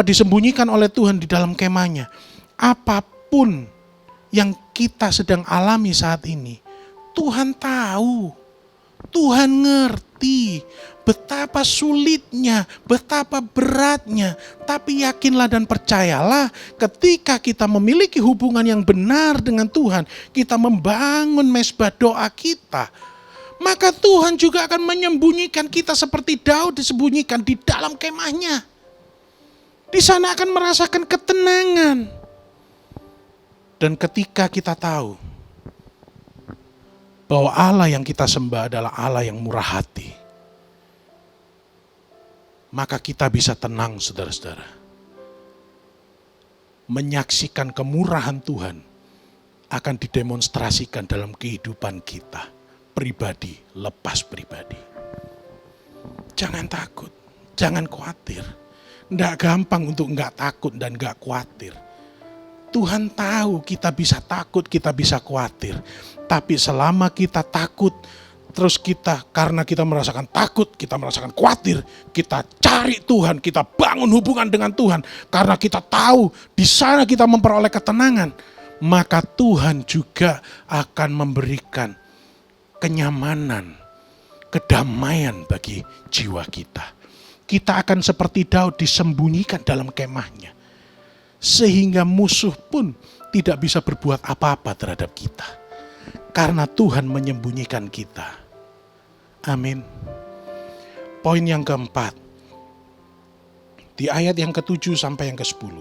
disembunyikan oleh Tuhan di dalam kemahnya. Apapun yang kita sedang alami saat ini, Tuhan tahu. Tuhan ngerti betapa sulitnya, betapa beratnya. Tapi yakinlah dan percayalah, ketika kita memiliki hubungan yang benar dengan Tuhan, kita membangun mezbah doa kita, maka Tuhan juga akan menyembunyikan kita seperti Daud disembunyikan di dalam kemahnya. Di sana akan merasakan ketenangan. Dan ketika kita tahu bahwa Allah yang kita sembah adalah Allah yang murah hati, maka kita bisa tenang saudara-saudara. Menyaksikan kemurahan Tuhan akan didemonstrasikan dalam kehidupan kita, pribadi lepas pribadi. Jangan takut, jangan khawatir. Nggak gampang untuk nggak takut dan nggak khawatir. Tuhan tahu kita bisa takut, kita bisa khawatir. Tapi selama kita takut, terus karena kita merasakan takut, kita merasakan khawatir, kita cari Tuhan, kita bangun hubungan dengan Tuhan. Karena kita tahu di sana kita memperoleh ketenangan, maka Tuhan juga akan memberikan kenyamanan, kedamaian bagi jiwa kita. Kita akan seperti Daud disembunyikan dalam kemahnya. Sehingga musuh pun tidak bisa berbuat apa-apa terhadap kita. Karena Tuhan menyembunyikan kita. Amin. Poin yang keempat. Di ayat yang ke-7 sampai yang ke-10.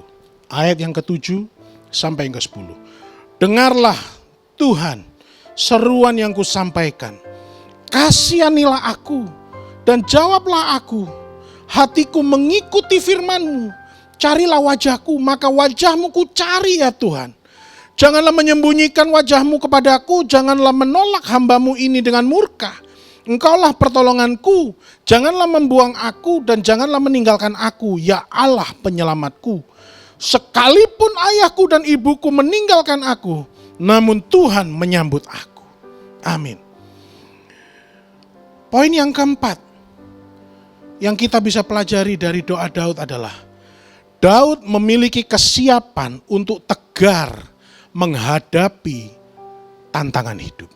Ayat yang ke-7 sampai yang ke-10. Dengarlah Tuhan seruan yang kusampaikan. Kasihanilah aku dan jawablah aku. Hatiku mengikuti firman-Mu. Carilah wajah-Ku, maka wajah-Mu ku cari ya Tuhan. Janganlah menyembunyikan wajah-Mu kepadaku, janganlah menolak hamba-Mu ini dengan murka. Engkaulah pertolonganku, janganlah membuang aku dan janganlah meninggalkan aku, ya Allah penyelamatku. Sekalipun ayahku dan ibuku meninggalkan aku, namun Tuhan menyambut aku. Amin. Poin yang keempat yang kita bisa pelajari dari doa Daud adalah Daud memiliki kesiapan untuk tegar menghadapi tantangan hidup.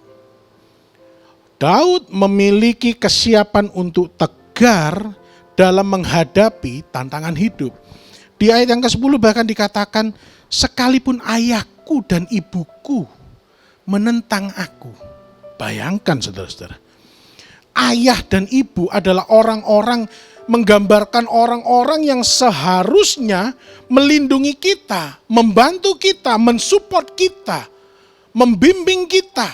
Daud memiliki kesiapan untuk tegar dalam menghadapi tantangan hidup. Di ayat yang ke-10 bahkan dikatakan, sekalipun ayahku dan ibuku menentang aku. Bayangkan saudara-saudara. Ayah dan ibu adalah orang-orang, menggambarkan orang-orang yang seharusnya melindungi kita, membantu kita, mensupport kita, membimbing kita.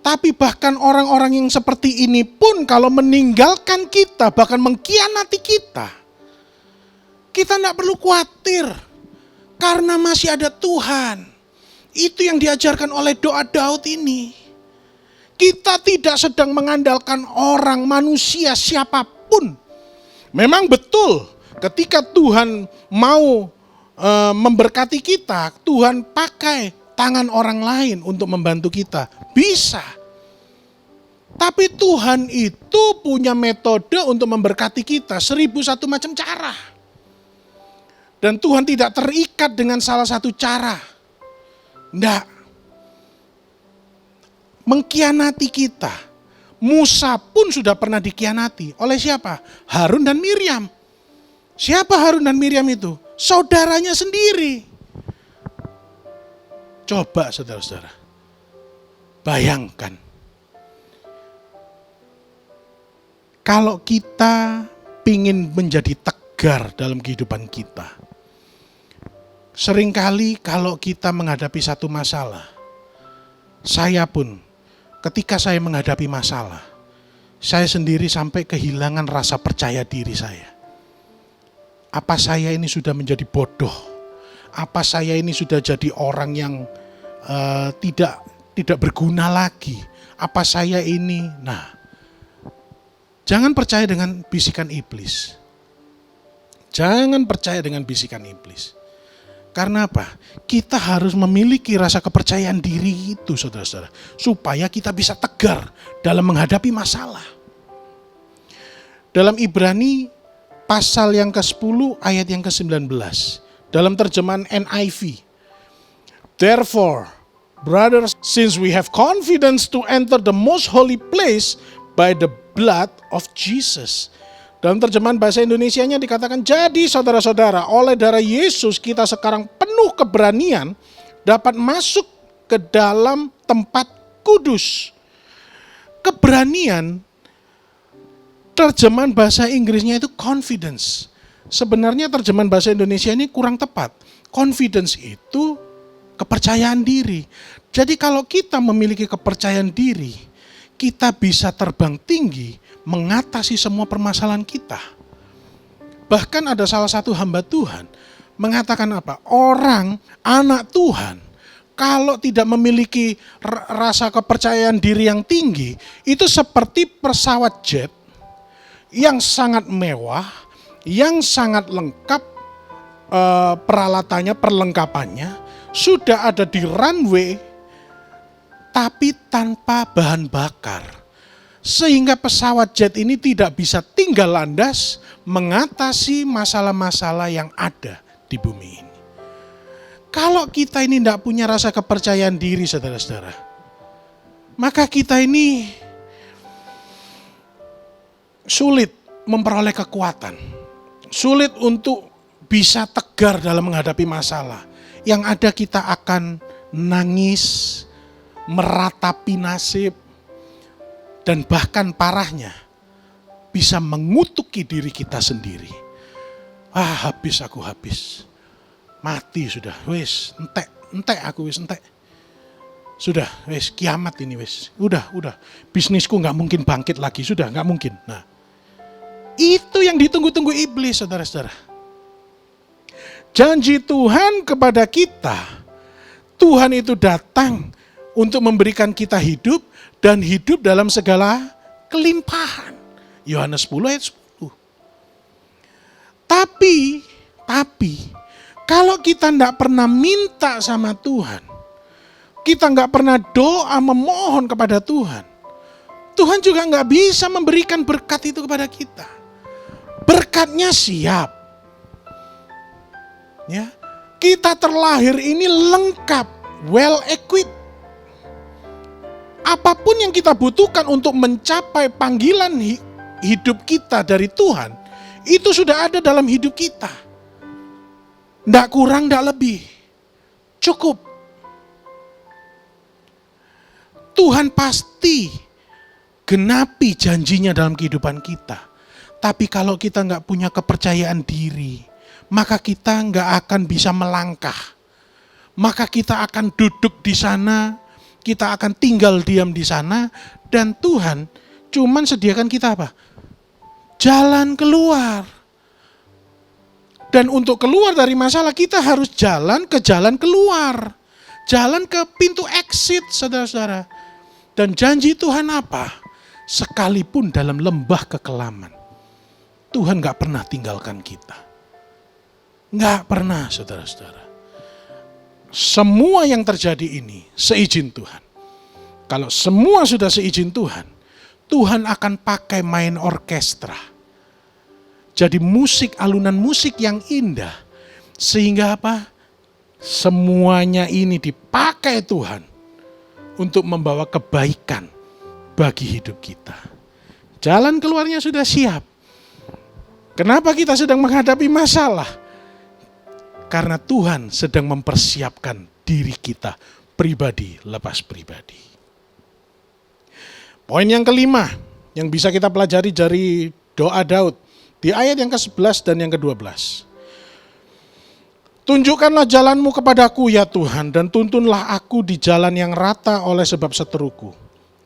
Tapi bahkan orang-orang yang seperti ini pun kalau meninggalkan kita, bahkan mengkhianati kita, kita tidak perlu khawatir karena masih ada Tuhan. Itu yang diajarkan oleh doa Daud ini. Kita tidak sedang mengandalkan orang, manusia, siapapun. Memang betul ketika Tuhan mau memberkati kita, Tuhan pakai tangan orang lain untuk membantu kita. Bisa. Tapi Tuhan itu punya metode untuk memberkati kita, 1001 macam cara. Dan Tuhan tidak terikat dengan salah satu cara. Enggak. Mengkhianati kita. Musa pun sudah pernah dikhianati. Oleh siapa? Harun dan Miriam. Siapa Harun dan Miriam itu? Saudaranya sendiri. Coba saudara-saudara. Bayangkan. Kalau kita ingin menjadi tegar dalam kehidupan kita. Seringkali kalau kita menghadapi satu masalah. Saya pun ketika saya menghadapi masalah, saya sendiri sampai kehilangan rasa percaya diri saya. Apa saya ini sudah menjadi bodoh? Apa saya ini sudah jadi orang yang tidak berguna lagi? Apa saya ini? Nah, jangan percaya dengan bisikan iblis. Jangan percaya dengan bisikan iblis. Karena apa? Kita harus memiliki rasa kepercayaan diri itu, saudara-saudara. Supaya kita bisa tegar dalam menghadapi masalah. Dalam Ibrani pasal yang ke-10 ayat yang ke-19. Dalam terjemahan NIV. Therefore, brothers, since we have confidence to enter the most holy place by the blood of Jesus. Dalam terjemahan bahasa Indonesianya dikatakan, jadi saudara-saudara, oleh darah Yesus kita sekarang penuh keberanian dapat masuk ke dalam tempat kudus. Keberanian, terjemahan bahasa Inggrisnya itu confidence. Sebenarnya terjemahan bahasa Indonesia ini kurang tepat. Confidence itu kepercayaan diri. Jadi kalau kita memiliki kepercayaan diri, kita bisa terbang tinggi, mengatasi semua permasalahan kita. Bahkan ada salah satu hamba Tuhan mengatakan apa? Orang, anak Tuhan, kalau tidak memiliki rasa kepercayaan diri yang tinggi, itu seperti pesawat jet yang sangat mewah, yang sangat lengkap peralatannya, perlengkapannya, sudah ada di runway, tapi tanpa bahan bakar. Sehingga pesawat jet ini tidak bisa tinggal landas mengatasi masalah-masalah yang ada di bumi ini. Kalau kita ini tidak punya rasa kepercayaan diri, saudara-saudara, maka kita ini sulit memperoleh kekuatan, sulit untuk bisa tegar dalam menghadapi masalah. Yang ada kita akan nangis, meratapi nasib, dan bahkan parahnya bisa mengutuki diri kita sendiri. Habis aku, habis. Mati sudah, wis, entek aku wis, entek. Sudah, wis, kiamat ini wis. Udah. Bisnisku nggak mungkin bangkit lagi, sudah nggak mungkin. Nah, itu yang ditunggu-tunggu iblis, saudara-saudara. Janji Tuhan kepada kita, Tuhan itu datang untuk memberikan kita hidup dan hidup dalam segala kelimpahan. Yohanes 10 ayat 10. Tapi kalau kita tidak pernah minta sama Tuhan, kita nggak pernah doa memohon kepada Tuhan, Tuhan juga nggak bisa memberikan berkat itu kepada kita. Berkatnya siap. Ya, kita terlahir ini lengkap, well equipped. Apapun yang kita butuhkan untuk mencapai panggilan hidup kita dari Tuhan, itu sudah ada dalam hidup kita. Tidak kurang, tidak lebih. Cukup. Tuhan pasti genapi janjinya dalam kehidupan kita. Tapi kalau kita nggak punya kepercayaan diri, maka kita nggak akan bisa melangkah. Maka kita akan duduk di sana, kita akan tinggal diam di sana, dan Tuhan cuman sediakan kita apa? Jalan keluar. Dan untuk keluar dari masalah kita harus jalan ke jalan keluar. Jalan ke pintu exit, saudara-saudara. Dan janji Tuhan apa? Sekalipun dalam lembah kekelaman, Tuhan gak pernah tinggalkan kita. Gak pernah, saudara-saudara. Semua yang terjadi ini seizin Tuhan. Kalau semua sudah seizin Tuhan, Tuhan akan pakai main orkestra. Jadi musik, alunan musik yang indah. Sehingga apa? Semuanya ini dipakai Tuhan untuk membawa kebaikan bagi hidup kita. Jalan keluarnya sudah siap. Kenapa kita sedang menghadapi masalah? Karena Tuhan sedang mempersiapkan diri kita pribadi lepas pribadi. Poin yang kelima yang bisa kita pelajari dari doa Daud di ayat yang ke-11 dan yang ke-12. Tunjukkanlah jalanmu kepadaku ya Tuhan, dan tuntunlah aku di jalan yang rata oleh sebab seteruku.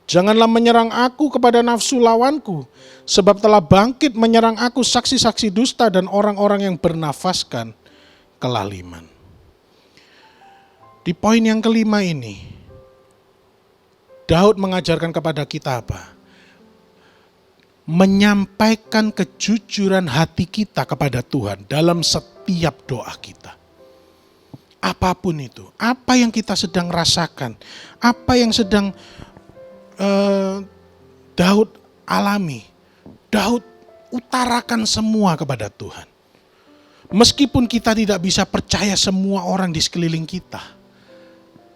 Janganlah menyerang aku kepada nafsu lawanku, sebab telah bangkit menyerang aku saksi-saksi dusta dan orang-orang yang bernafaskan kelaliman. Di poin yang kelima ini, Daud mengajarkan kepada kita apa? Menyampaikan kejujuran hati kita kepada Tuhan dalam setiap doa kita. Apapun itu, apa yang kita sedang rasakan, apa yang sedang Daud alami, Daud utarakan semua kepada Tuhan. Meskipun kita tidak bisa percaya semua orang di sekeliling kita,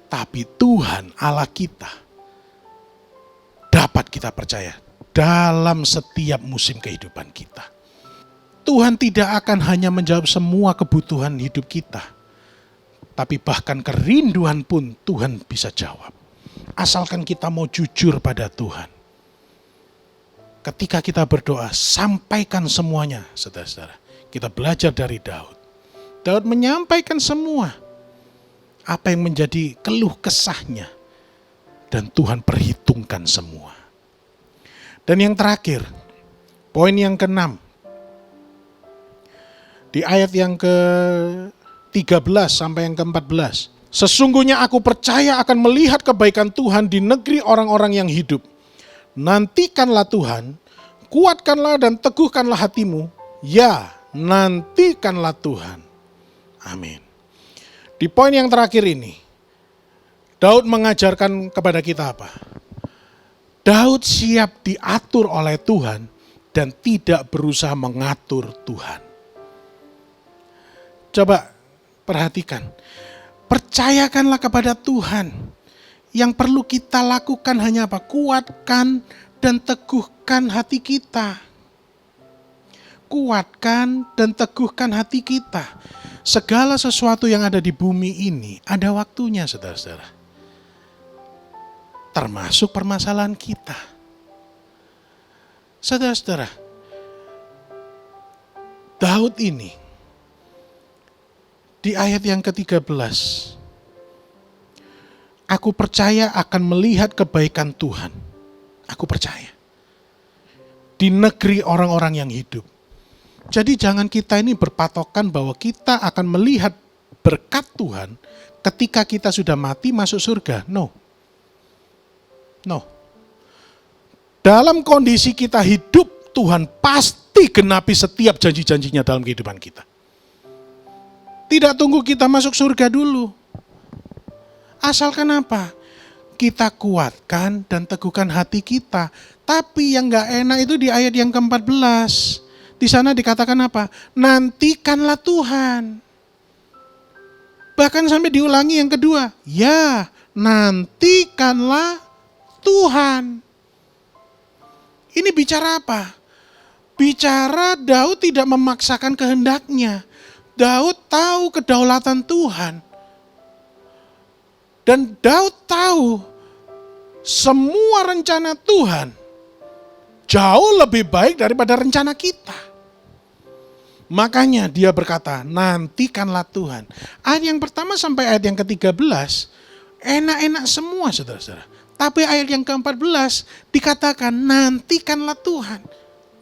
tapi Tuhan Allah kita dapat kita percaya dalam setiap musim kehidupan kita. Tuhan tidak akan hanya menjawab semua kebutuhan hidup kita, tapi bahkan kerinduan pun Tuhan bisa jawab. Asalkan kita mau jujur pada Tuhan. Ketika kita berdoa, sampaikan semuanya, saudara-saudara. Kita belajar dari Daud. Daud menyampaikan semua apa yang menjadi keluh kesahnya, dan Tuhan perhitungkan semua. Dan yang terakhir, poin yang ke-6. Di ayat yang ke-13 sampai yang ke-14. Sesungguhnya aku percaya akan melihat kebaikan Tuhan di negeri orang-orang yang hidup. Nantikanlah Tuhan, kuatkanlah dan teguhkanlah hatimu, ya nantikanlah Tuhan. Amin. Di poin yang terakhir ini, Daud mengajarkan kepada kita apa? Daud siap diatur oleh Tuhan dan tidak berusaha mengatur Tuhan. Coba perhatikan, percayakanlah kepada Tuhan. Yang perlu kita lakukan hanya apa? Kuatkan dan teguhkan hati kita. Kuatkan dan teguhkan hati kita. Segala sesuatu yang ada di bumi ini ada waktunya, saudara-saudara. Termasuk permasalahan kita. Saudara-saudara, Daud ini di ayat yang ke-13, aku percaya akan melihat kebaikan Tuhan. Aku percaya. Di negeri orang-orang yang hidup. Jadi jangan kita ini berpatokan bahwa kita akan melihat berkat Tuhan ketika kita sudah mati masuk surga. No. Dalam kondisi kita hidup, Tuhan pasti genapi setiap janji-janjinya dalam kehidupan kita. Tidak tunggu kita masuk surga dulu. Asalkan apa? Kita kuatkan dan teguhkan hati kita. Tapi yang gak enak itu di ayat yang ke-14. Di sana dikatakan apa? Nantikanlah Tuhan. Bahkan sampai diulangi yang kedua. Ya, nantikanlah Tuhan. Ini bicara apa? Bicara Daud tidak memaksakan kehendaknya. Daud tahu kedaulatan Tuhan. Dan Daud tahu semua rencana Tuhan jauh lebih baik daripada rencana kita. Makanya dia berkata, nantikanlah Tuhan. Ayat yang pertama sampai ayat yang ke-13, enak-enak semua saudara-saudara. Tapi ayat yang ke-14 dikatakan, nantikanlah Tuhan.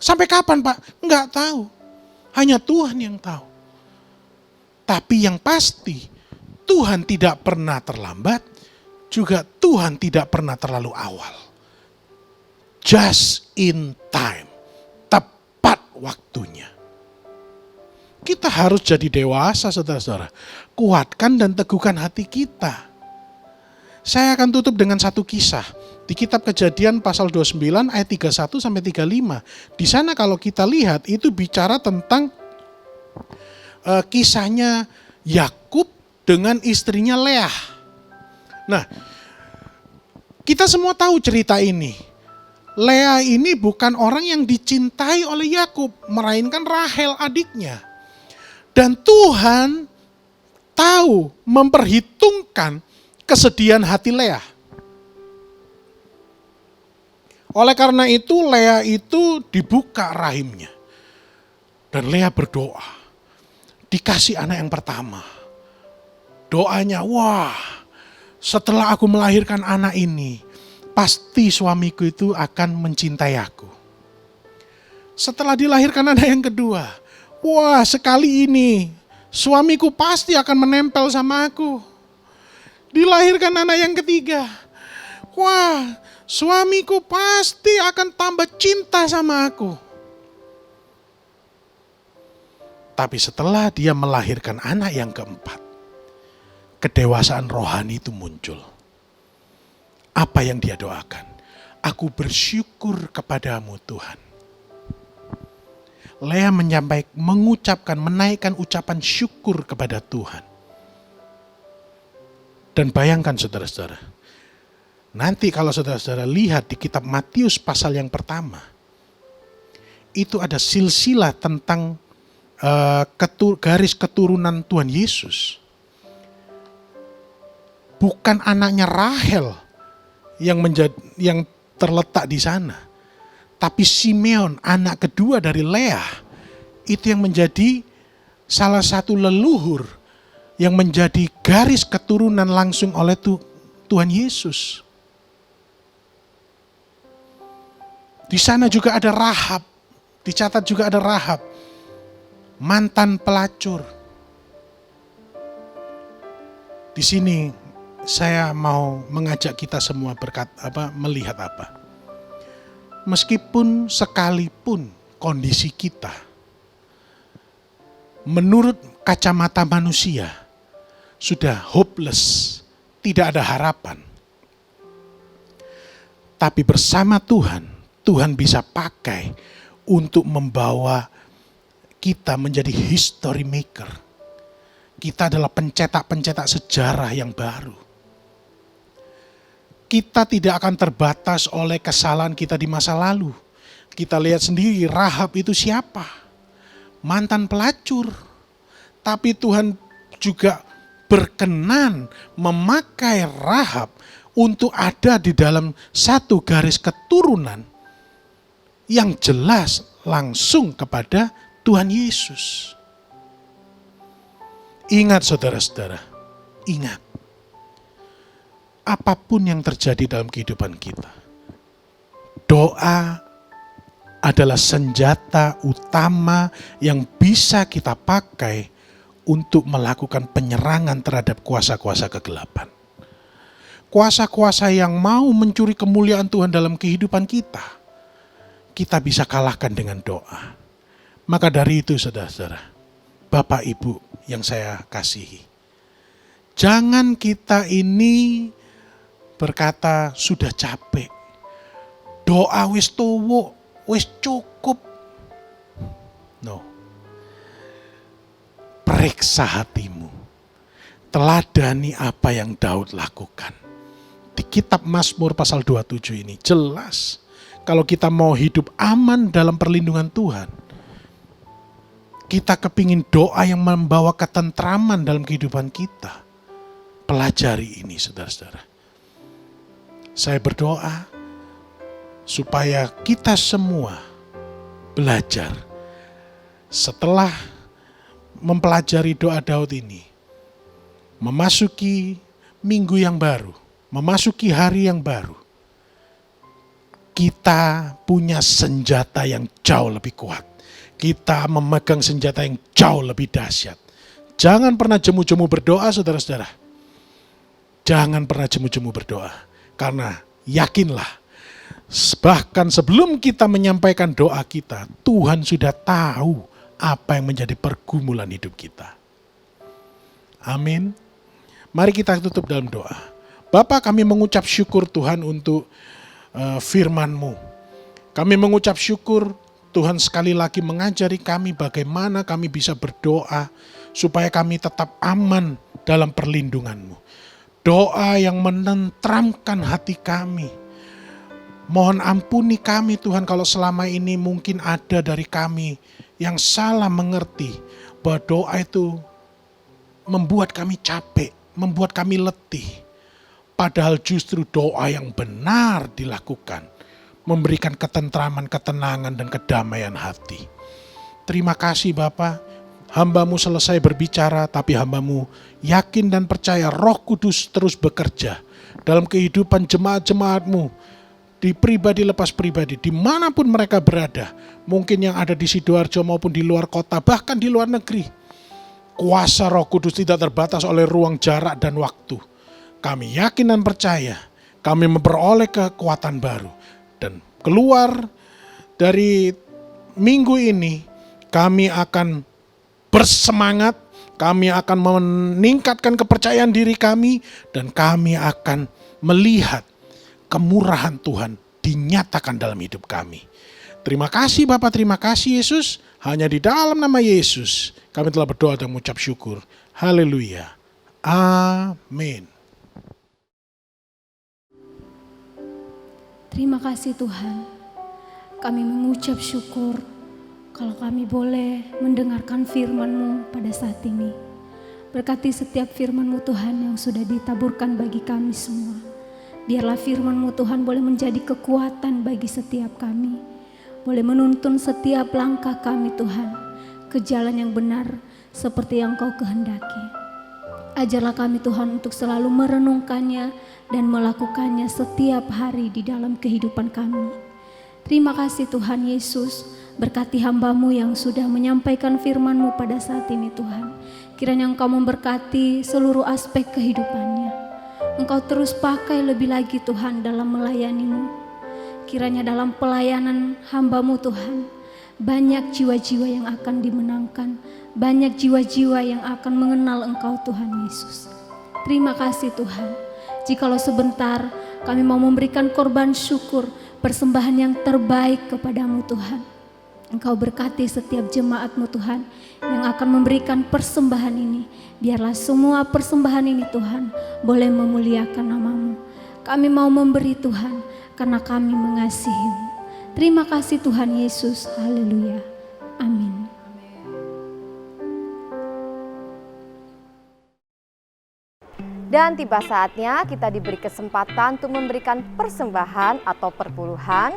Sampai kapan Pak? Enggak tahu. Hanya Tuhan yang tahu. Tapi yang pasti, Tuhan tidak pernah terlambat, juga Tuhan tidak pernah terlalu awal. Just in time, tepat waktunya. Kita harus jadi dewasa saudara-saudara. Kuatkan dan teguhkan hati kita. Saya akan tutup dengan satu kisah. Di kitab Kejadian pasal 29 ayat 31 sampai 35. Di sana kalau kita lihat itu bicara tentang kisahnya Yakub dengan istrinya Leah. Nah, kita semua tahu cerita ini. Leah ini bukan orang yang dicintai oleh Yakub, melainkan Rahel adiknya. Dan Tuhan tahu memperhitungkan kesedihan hati Leah. Oleh karena itu Leah itu dibuka rahimnya. Dan Leah berdoa. Dikasih anak yang pertama. Doanya, wah, setelah aku melahirkan anak ini, pasti suamiku itu akan mencintai aku. Setelah dilahirkan anak yang kedua, wah, sekali ini suamiku pasti akan menempel sama aku. Dilahirkan anak yang ketiga, wah, suamiku pasti akan tambah cinta sama aku. Tapi setelah dia melahirkan anak yang keempat, kedewasaan rohani itu muncul. Apa yang dia doakan? Aku bersyukur kepadamu Tuhan. Leah mengucapkan, menaikkan ucapan syukur kepada Tuhan. Dan bayangkan saudara-saudara, nanti kalau saudara-saudara lihat di kitab Matius pasal yang pertama, itu ada silsilah tentang garis keturunan Tuhan Yesus. Bukan anaknya Rahel yang terletak di sana, tapi Simeon, anak kedua dari Leah, itu yang menjadi salah satu leluhur yang menjadi garis keturunan langsung oleh Tuhan Yesus. Di sana juga ada Rahab, dicatat juga ada Rahab, mantan pelacur. Di sini saya mau mengajak kita semua melihat apa? meskipun sekalipun kondisi kita menurut kacamata manusia sudah hopeless, tidak ada harapan. Tapi bersama Tuhan, Tuhan bisa pakai untuk membawa kita menjadi history maker. Kita adalah pencetak-pencetak sejarah yang baru. Kita tidak akan terbatas oleh kesalahan kita di masa lalu. Kita lihat sendiri Rahab itu siapa? Mantan pelacur. Tapi Tuhan juga berkenan memakai Rahab untuk ada di dalam satu garis keturunan yang jelas langsung kepada Tuhan Yesus. Ingat saudara-saudara, ingat. Apapun yang terjadi dalam kehidupan kita, doa adalah senjata utama yang bisa kita pakai untuk melakukan penyerangan terhadap kuasa-kuasa kegelapan. Kuasa-kuasa yang mau mencuri kemuliaan Tuhan dalam kehidupan kita bisa kalahkan dengan doa. Maka dari itu saudara-saudara, Bapak Ibu yang saya kasihi, jangan kita ini berkata sudah capek, doa wis tuwuk, wis cukup. No. Periksa hatimu. Teladani apa yang Daud lakukan. Di kitab Mazmur pasal 27 ini jelas. Kalau kita mau hidup aman dalam perlindungan Tuhan, kita kepingin doa yang membawa ketentraman dalam kehidupan kita. Pelajari ini saudara-saudara. Saya berdoa supaya kita semua belajar setelah mempelajari doa Daud ini, memasuki minggu yang baru, memasuki hari yang baru, kita punya senjata yang jauh lebih kuat. Kita memegang senjata yang jauh lebih dahsyat. Jangan pernah jemu-jemu berdoa saudara-saudara. Jangan pernah jemu-jemu berdoa. Karena yakinlah, bahkan sebelum kita menyampaikan doa kita, Tuhan sudah tahu apa yang menjadi pergumulan hidup kita. Amin. Mari kita tutup dalam doa. Bapa, kami mengucap syukur Tuhan untuk firman-Mu. Kami mengucap syukur Tuhan sekali lagi mengajari kami bagaimana kami bisa berdoa supaya kami tetap aman dalam perlindungan-Mu. Doa yang menenteramkan hati kami. Mohon ampuni kami Tuhan kalau selama ini mungkin ada dari kami yang salah mengerti bahwa doa itu membuat kami capek, membuat kami letih. Padahal justru doa yang benar dilakukan memberikan ketentraman, ketenangan, dan kedamaian hati. Terima kasih Bapa. Hamba-Mu selesai berbicara, tapi hamba-Mu yakin dan percaya Roh Kudus terus bekerja dalam kehidupan jemaat-jemaat-Mu, di pribadi lepas pribadi, dimanapun mereka berada, mungkin yang ada di Sidoarjo maupun di luar kota, bahkan di luar negeri. Kuasa Roh Kudus tidak terbatas oleh ruang, jarak, dan waktu. Kami yakin dan percaya, kami memperoleh kekuatan baru, dan keluar dari minggu ini, kami akan bersemangat, kami akan meningkatkan kepercayaan diri kami, dan kami akan melihat kemurahan Tuhan dinyatakan dalam hidup kami. Terima kasih Bapak, terima kasih Yesus. Hanya di dalam nama Yesus kami telah berdoa dan mengucap syukur. Haleluya. Amin. Terima kasih Tuhan. Kami mengucap syukur kalau kami boleh mendengarkan firman-Mu pada saat ini. Berkati setiap firman-Mu Tuhan yang sudah ditaburkan bagi kami semua. Biarlah firman-Mu Tuhan boleh menjadi kekuatan bagi setiap kami. Boleh menuntun setiap langkah kami Tuhan ke jalan yang benar seperti yang Kau kehendaki. Ajarlah kami Tuhan untuk selalu merenungkannya dan melakukannya setiap hari di dalam kehidupan kami. Terima kasih Tuhan Yesus. Berkati hamba-Mu yang sudah menyampaikan firman-Mu pada saat ini Tuhan. Kiranya Engkau memberkati seluruh aspek kehidupannya. Engkau terus pakai lebih lagi Tuhan dalam melayani-Mu. kiranya dalam pelayanan hamba-Mu Tuhan, banyak jiwa-jiwa yang akan dimenangkan, banyak jiwa-jiwa yang akan mengenal Engkau Tuhan Yesus. Terima kasih Tuhan, jikalau sebentar kami mau memberikan korban syukur, persembahan yang terbaik kepadamu Tuhan. Engkau berkati setiap jemaat-Mu Tuhan yang akan memberikan persembahan ini. Biarlah semua persembahan ini Tuhan boleh memuliakan nama-Mu. Kami mau memberi Tuhan karena kami mengasihi-Mu. Terima kasih Tuhan Yesus. Haleluya. Amin. Dan tiba saatnya kita diberi kesempatan untuk memberikan persembahan atau perpuluhan.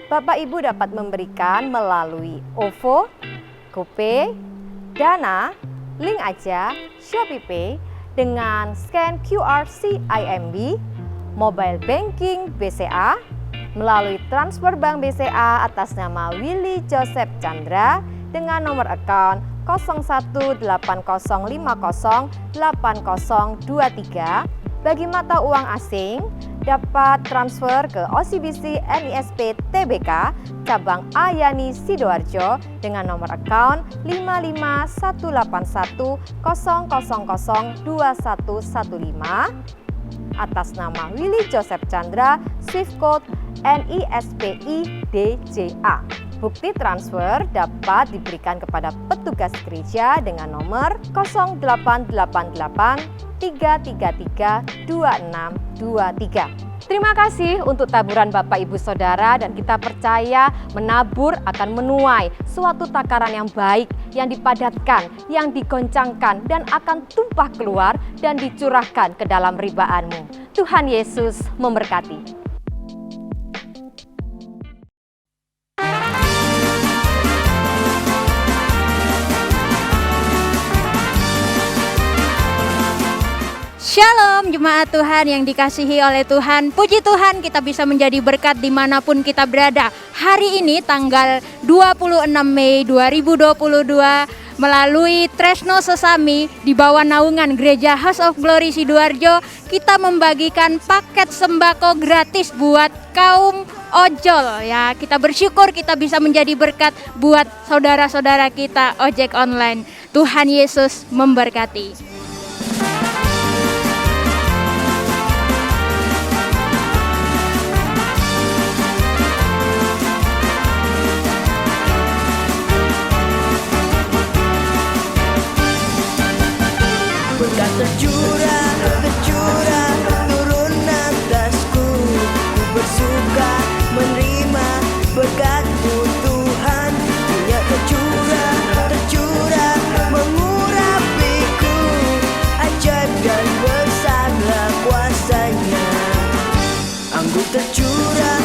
Bapak Ibu dapat memberikan melalui OVO, GoPay, Dana, Link Aja, ShopeePay dengan scan QR CIMB, Mobile Banking BCA, melalui transfer bank BCA atas nama Willy Joseph Chandra dengan nomor account 0115508023. Bagi mata uang asing dapat transfer ke OCBC NISP TBK cabang Ayani Sidoarjo dengan nomor account 5518100002115 atas nama Willy Joseph Chandra, Swift Code NISPI DJA. Bukti transfer dapat diberikan kepada petugas gereja dengan nomor 0888 333 2623. Terima kasih untuk taburan Bapak Ibu Saudara, dan kita percaya menabur akan menuai suatu takaran yang baik, yang dipadatkan, yang digoncangkan, dan akan tumpah keluar dan dicurahkan ke dalam ribaanmu. Tuhan Yesus memberkati. Shalom jemaat Tuhan yang dikasihi oleh Tuhan. Puji Tuhan kita bisa menjadi berkat dimanapun kita berada. Hari ini tanggal 26 Mei 2022 melalui Tresno Sesami di bawah naungan Gereja House of Glory Sidoarjo, kita membagikan paket sembako gratis buat kaum ojol ya. Kita bersyukur kita bisa menjadi berkat buat saudara-saudara kita ojek online. Tuhan Yesus memberkati. Berkat tercurah turun atasku. Ku bersuka menerima berkat-Mu Tuhan. Minyak tercurah mengurapiku. Ajaib dan besarlah kuasa-Nya. Anggur tercurah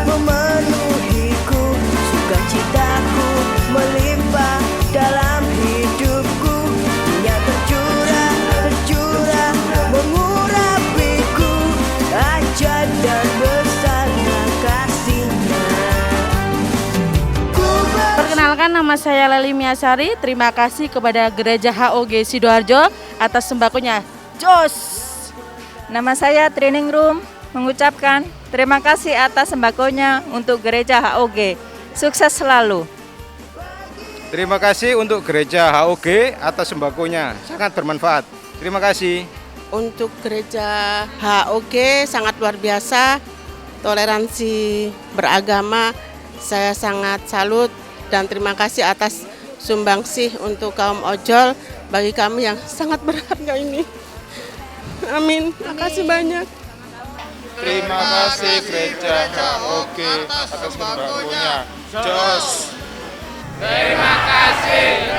memenuhiku. Sukacitaku melimpah dalam hidupku. Tercurah mengurapiku. Ajaib dan besarlah kasih-Nya. Perkenalkan, nama saya Leli Miasari. Terima kasih kepada Gereja HOG Sidoarjo atas sembakonya. Jos. Nama saya Training Room mengucapkan terima kasih atas sembakonya untuk Gereja HOG. Sukses selalu. Terima kasih untuk Gereja HOG atas sembakonya, sangat bermanfaat. Terima kasih. Untuk Gereja HOG sangat luar biasa, toleransi beragama. Saya sangat salut dan terima kasih atas sumbangsih untuk kaum ojol bagi kami yang sangat berharga ini. Amin. Terima kasih banyak. Terima kasih Gereja HOG atas sembakonya. Jos. Terima kasih.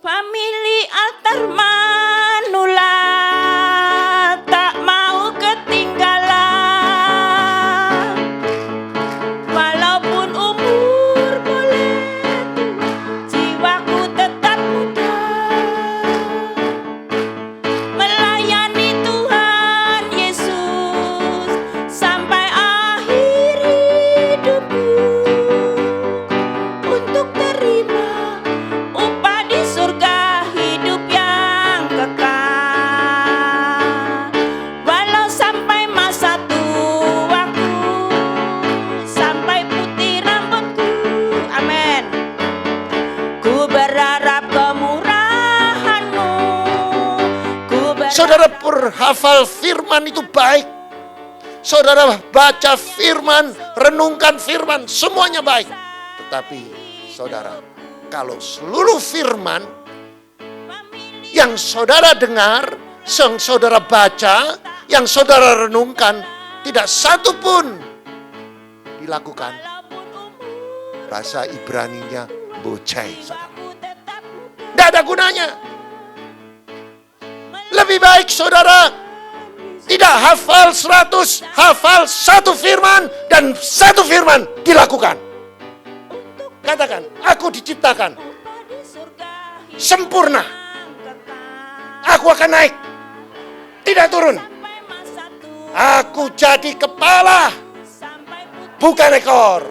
Famili altar manula tak mau ketinggalan. Walaupun umur boleh tua, jiwaku tetap muda. Melayani Tuhan Yesus sampai Saudara berhafal firman itu baik. Saudara baca firman, renungkan firman, semuanya baik. Tetapi saudara, kalau seluruh firman yang saudara dengar, yang saudara baca, yang saudara renungkan, tidak satu pun dilakukan, bahasa Ibraninya bocai, saudara. Tidak ada gunanya. Lebih baik saudara tidak hafal 100, hafal satu firman dan satu firman dilakukan. Katakan, aku diciptakan sempurna. Aku akan naik, tidak turun. Aku jadi kepala, bukan ekor.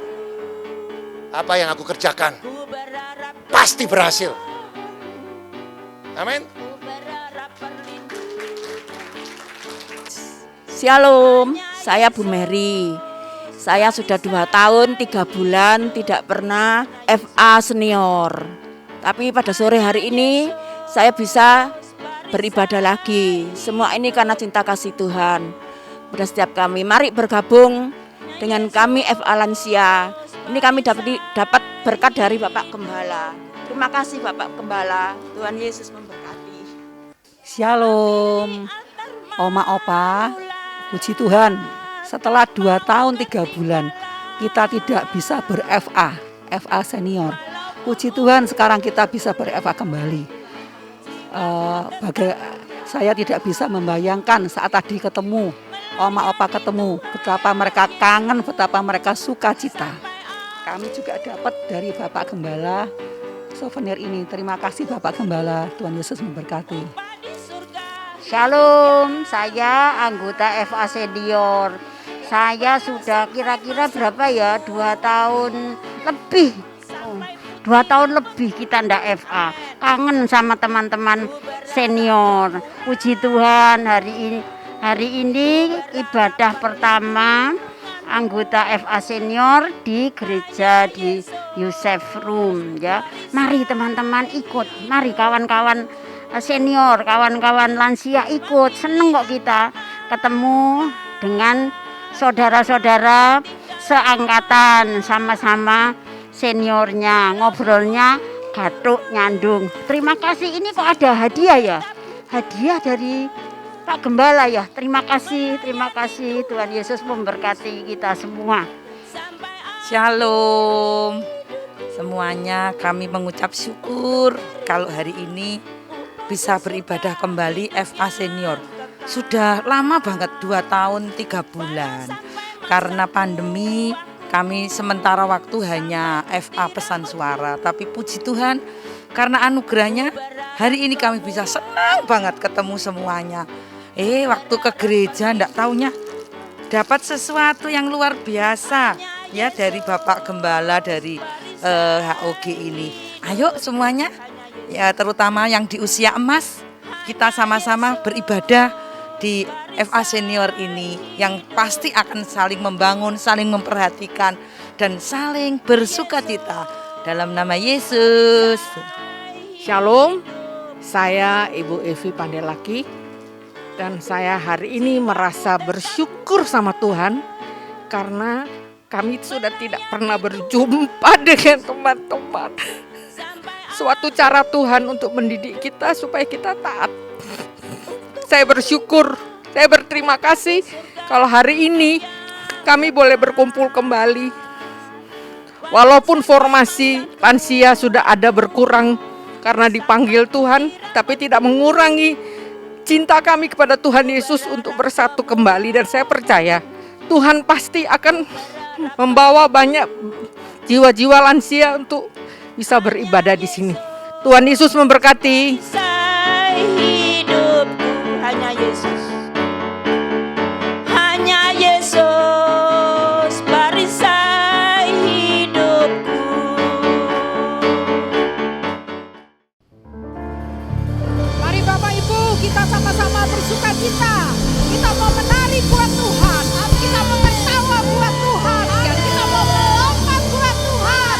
Apa yang aku kerjakan pasti berhasil. Amin. Shalom, saya Bu Mary. Saya sudah 2 tahun 3 bulan tidak pernah FA senior. Tapi pada sore hari ini saya bisa beribadah lagi. Semua ini karena cinta kasih Tuhan. Pada setiap kami, mari bergabung dengan kami FA Lansia. Ini kami dapat berkat dari Bapak Gembala. Terima kasih Bapak Gembala. Tuhan Yesus memberkati. Shalom, Oma Opa. Puji Tuhan, setelah 2 tahun 3 bulan kita tidak bisa ber-FA, FA senior. Puji Tuhan sekarang kita bisa ber-FA kembali. Saya tidak bisa membayangkan saat tadi ketemu, Oma Opa ketemu, betapa mereka kangen, betapa mereka sukacita. Kami juga dapat dari Bapak Gembala souvenir ini. Terima kasih Bapak Gembala, Tuhan Yesus memberkati. Shalom, saya anggota FA Senior. Saya sudah kira-kira berapa ya? 2 tahun lebih. 2 tahun lebih kita ndak FA. Kangen sama teman-teman senior. Puji Tuhan, hari ini ibadah pertama anggota FA Senior di gereja di Yusef Room ya. Mari teman-teman ikut. Mari kawan-kawan senior, kawan-kawan lansia ikut. Seneng kok kita ketemu dengan saudara-saudara seangkatan, sama-sama seniornya, ngobrolnya gatuk nyandung. Terima kasih, ini kok ada hadiah ya? Hadiah dari Pak Gembala ya. Terima kasih Tuhan Yesus memberkati kita semua. Shalom semuanya, kami mengucap syukur kalau hari ini bisa beribadah kembali FA Senior. Sudah lama banget, 2 tahun 3 bulan. Karena pandemi kami sementara waktu hanya FA pesan suara. Tapi puji Tuhan karena anugerahnya hari ini kami bisa senang banget ketemu semuanya. Waktu ke gereja ndak taunya dapat sesuatu yang luar biasa ya dari Bapak Gembala dari HOG ini. Ayo semuanya, ya terutama yang di usia emas, kita sama-sama beribadah di FA Senior ini yang pasti akan saling membangun, saling memperhatikan dan saling bersukacita dalam nama Yesus. Shalom, saya Ibu Evi Pandelaki dan saya hari ini merasa bersyukur sama Tuhan karena kami sudah tidak pernah berjumpa dengan teman-teman. Suatu cara Tuhan untuk mendidik kita supaya kita taat. Saya bersyukur, saya berterima kasih kalau hari ini kami boleh berkumpul kembali. Walaupun formasi lansia sudah ada berkurang karena dipanggil Tuhan, tapi tidak mengurangi cinta kami kepada Tuhan Yesus untuk bersatu kembali. Dan saya percaya Tuhan pasti akan membawa banyak jiwa-jiwa lansia untuk bisa beribadah di sini. Tuhan Yesus memberkati. Hidupku hanya Yesus, hanya Yesus perisai hidupku. Mari Bapak Ibu kita sama-sama bersukacita. Kita mau menari buat Tuhan, kita mau bertawa buat Tuhan, dan kita mau melompat buat Tuhan.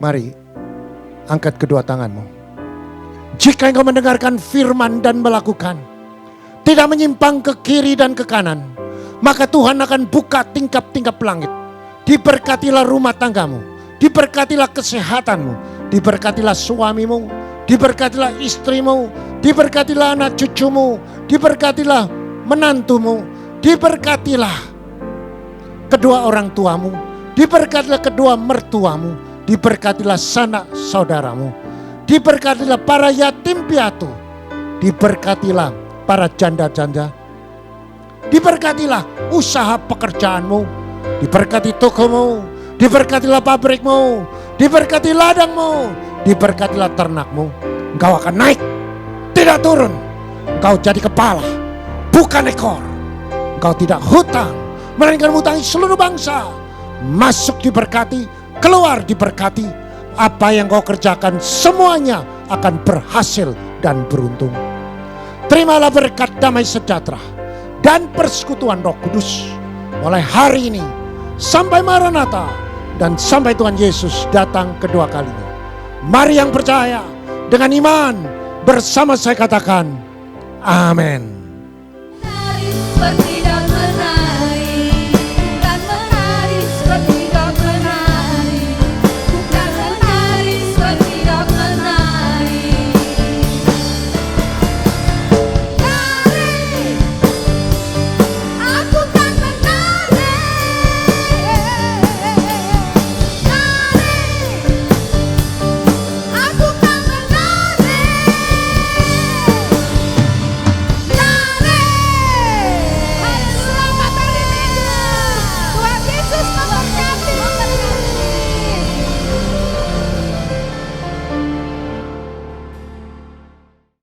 Mari, angkat kedua tanganmu. Jika engkau mendengarkan firman dan melakukan, tidak menyimpang ke kiri dan ke kanan, maka Tuhan akan buka tingkap-tingkap langit. Diberkatilah rumah tanggamu, diberkatilah kesehatanmu, diberkatilah suamimu, diberkatilah istrimu, diberkatilah anak cucumu, diberkatilah menantumu, diberkatilah kedua orang tuamu, diberkatilah kedua mertuamu, diberkatilah sanak saudaramu, diberkatilah para yatim piatu, diberkatilah para janda-janda, diberkatilah usaha pekerjaanmu, diberkati tokomu, diberkatilah pabrikmu, diberkati ladangmu, diberkatilah ternakmu. Engkau akan naik, tidak turun. Engkau jadi kepala, bukan ekor. Engkau tidak hutang, melainkan hutangi seluruh bangsa. Masuk diberkati, keluar diberkati. Apa yang kau kerjakan semuanya akan berhasil dan beruntung. Terimalah berkat damai sejahtera dan persekutuan Roh Kudus mulai hari ini sampai Maranatha dan sampai Tuhan Yesus datang kedua kalinya. Mari yang percaya dengan iman bersama saya katakan amin. Seperti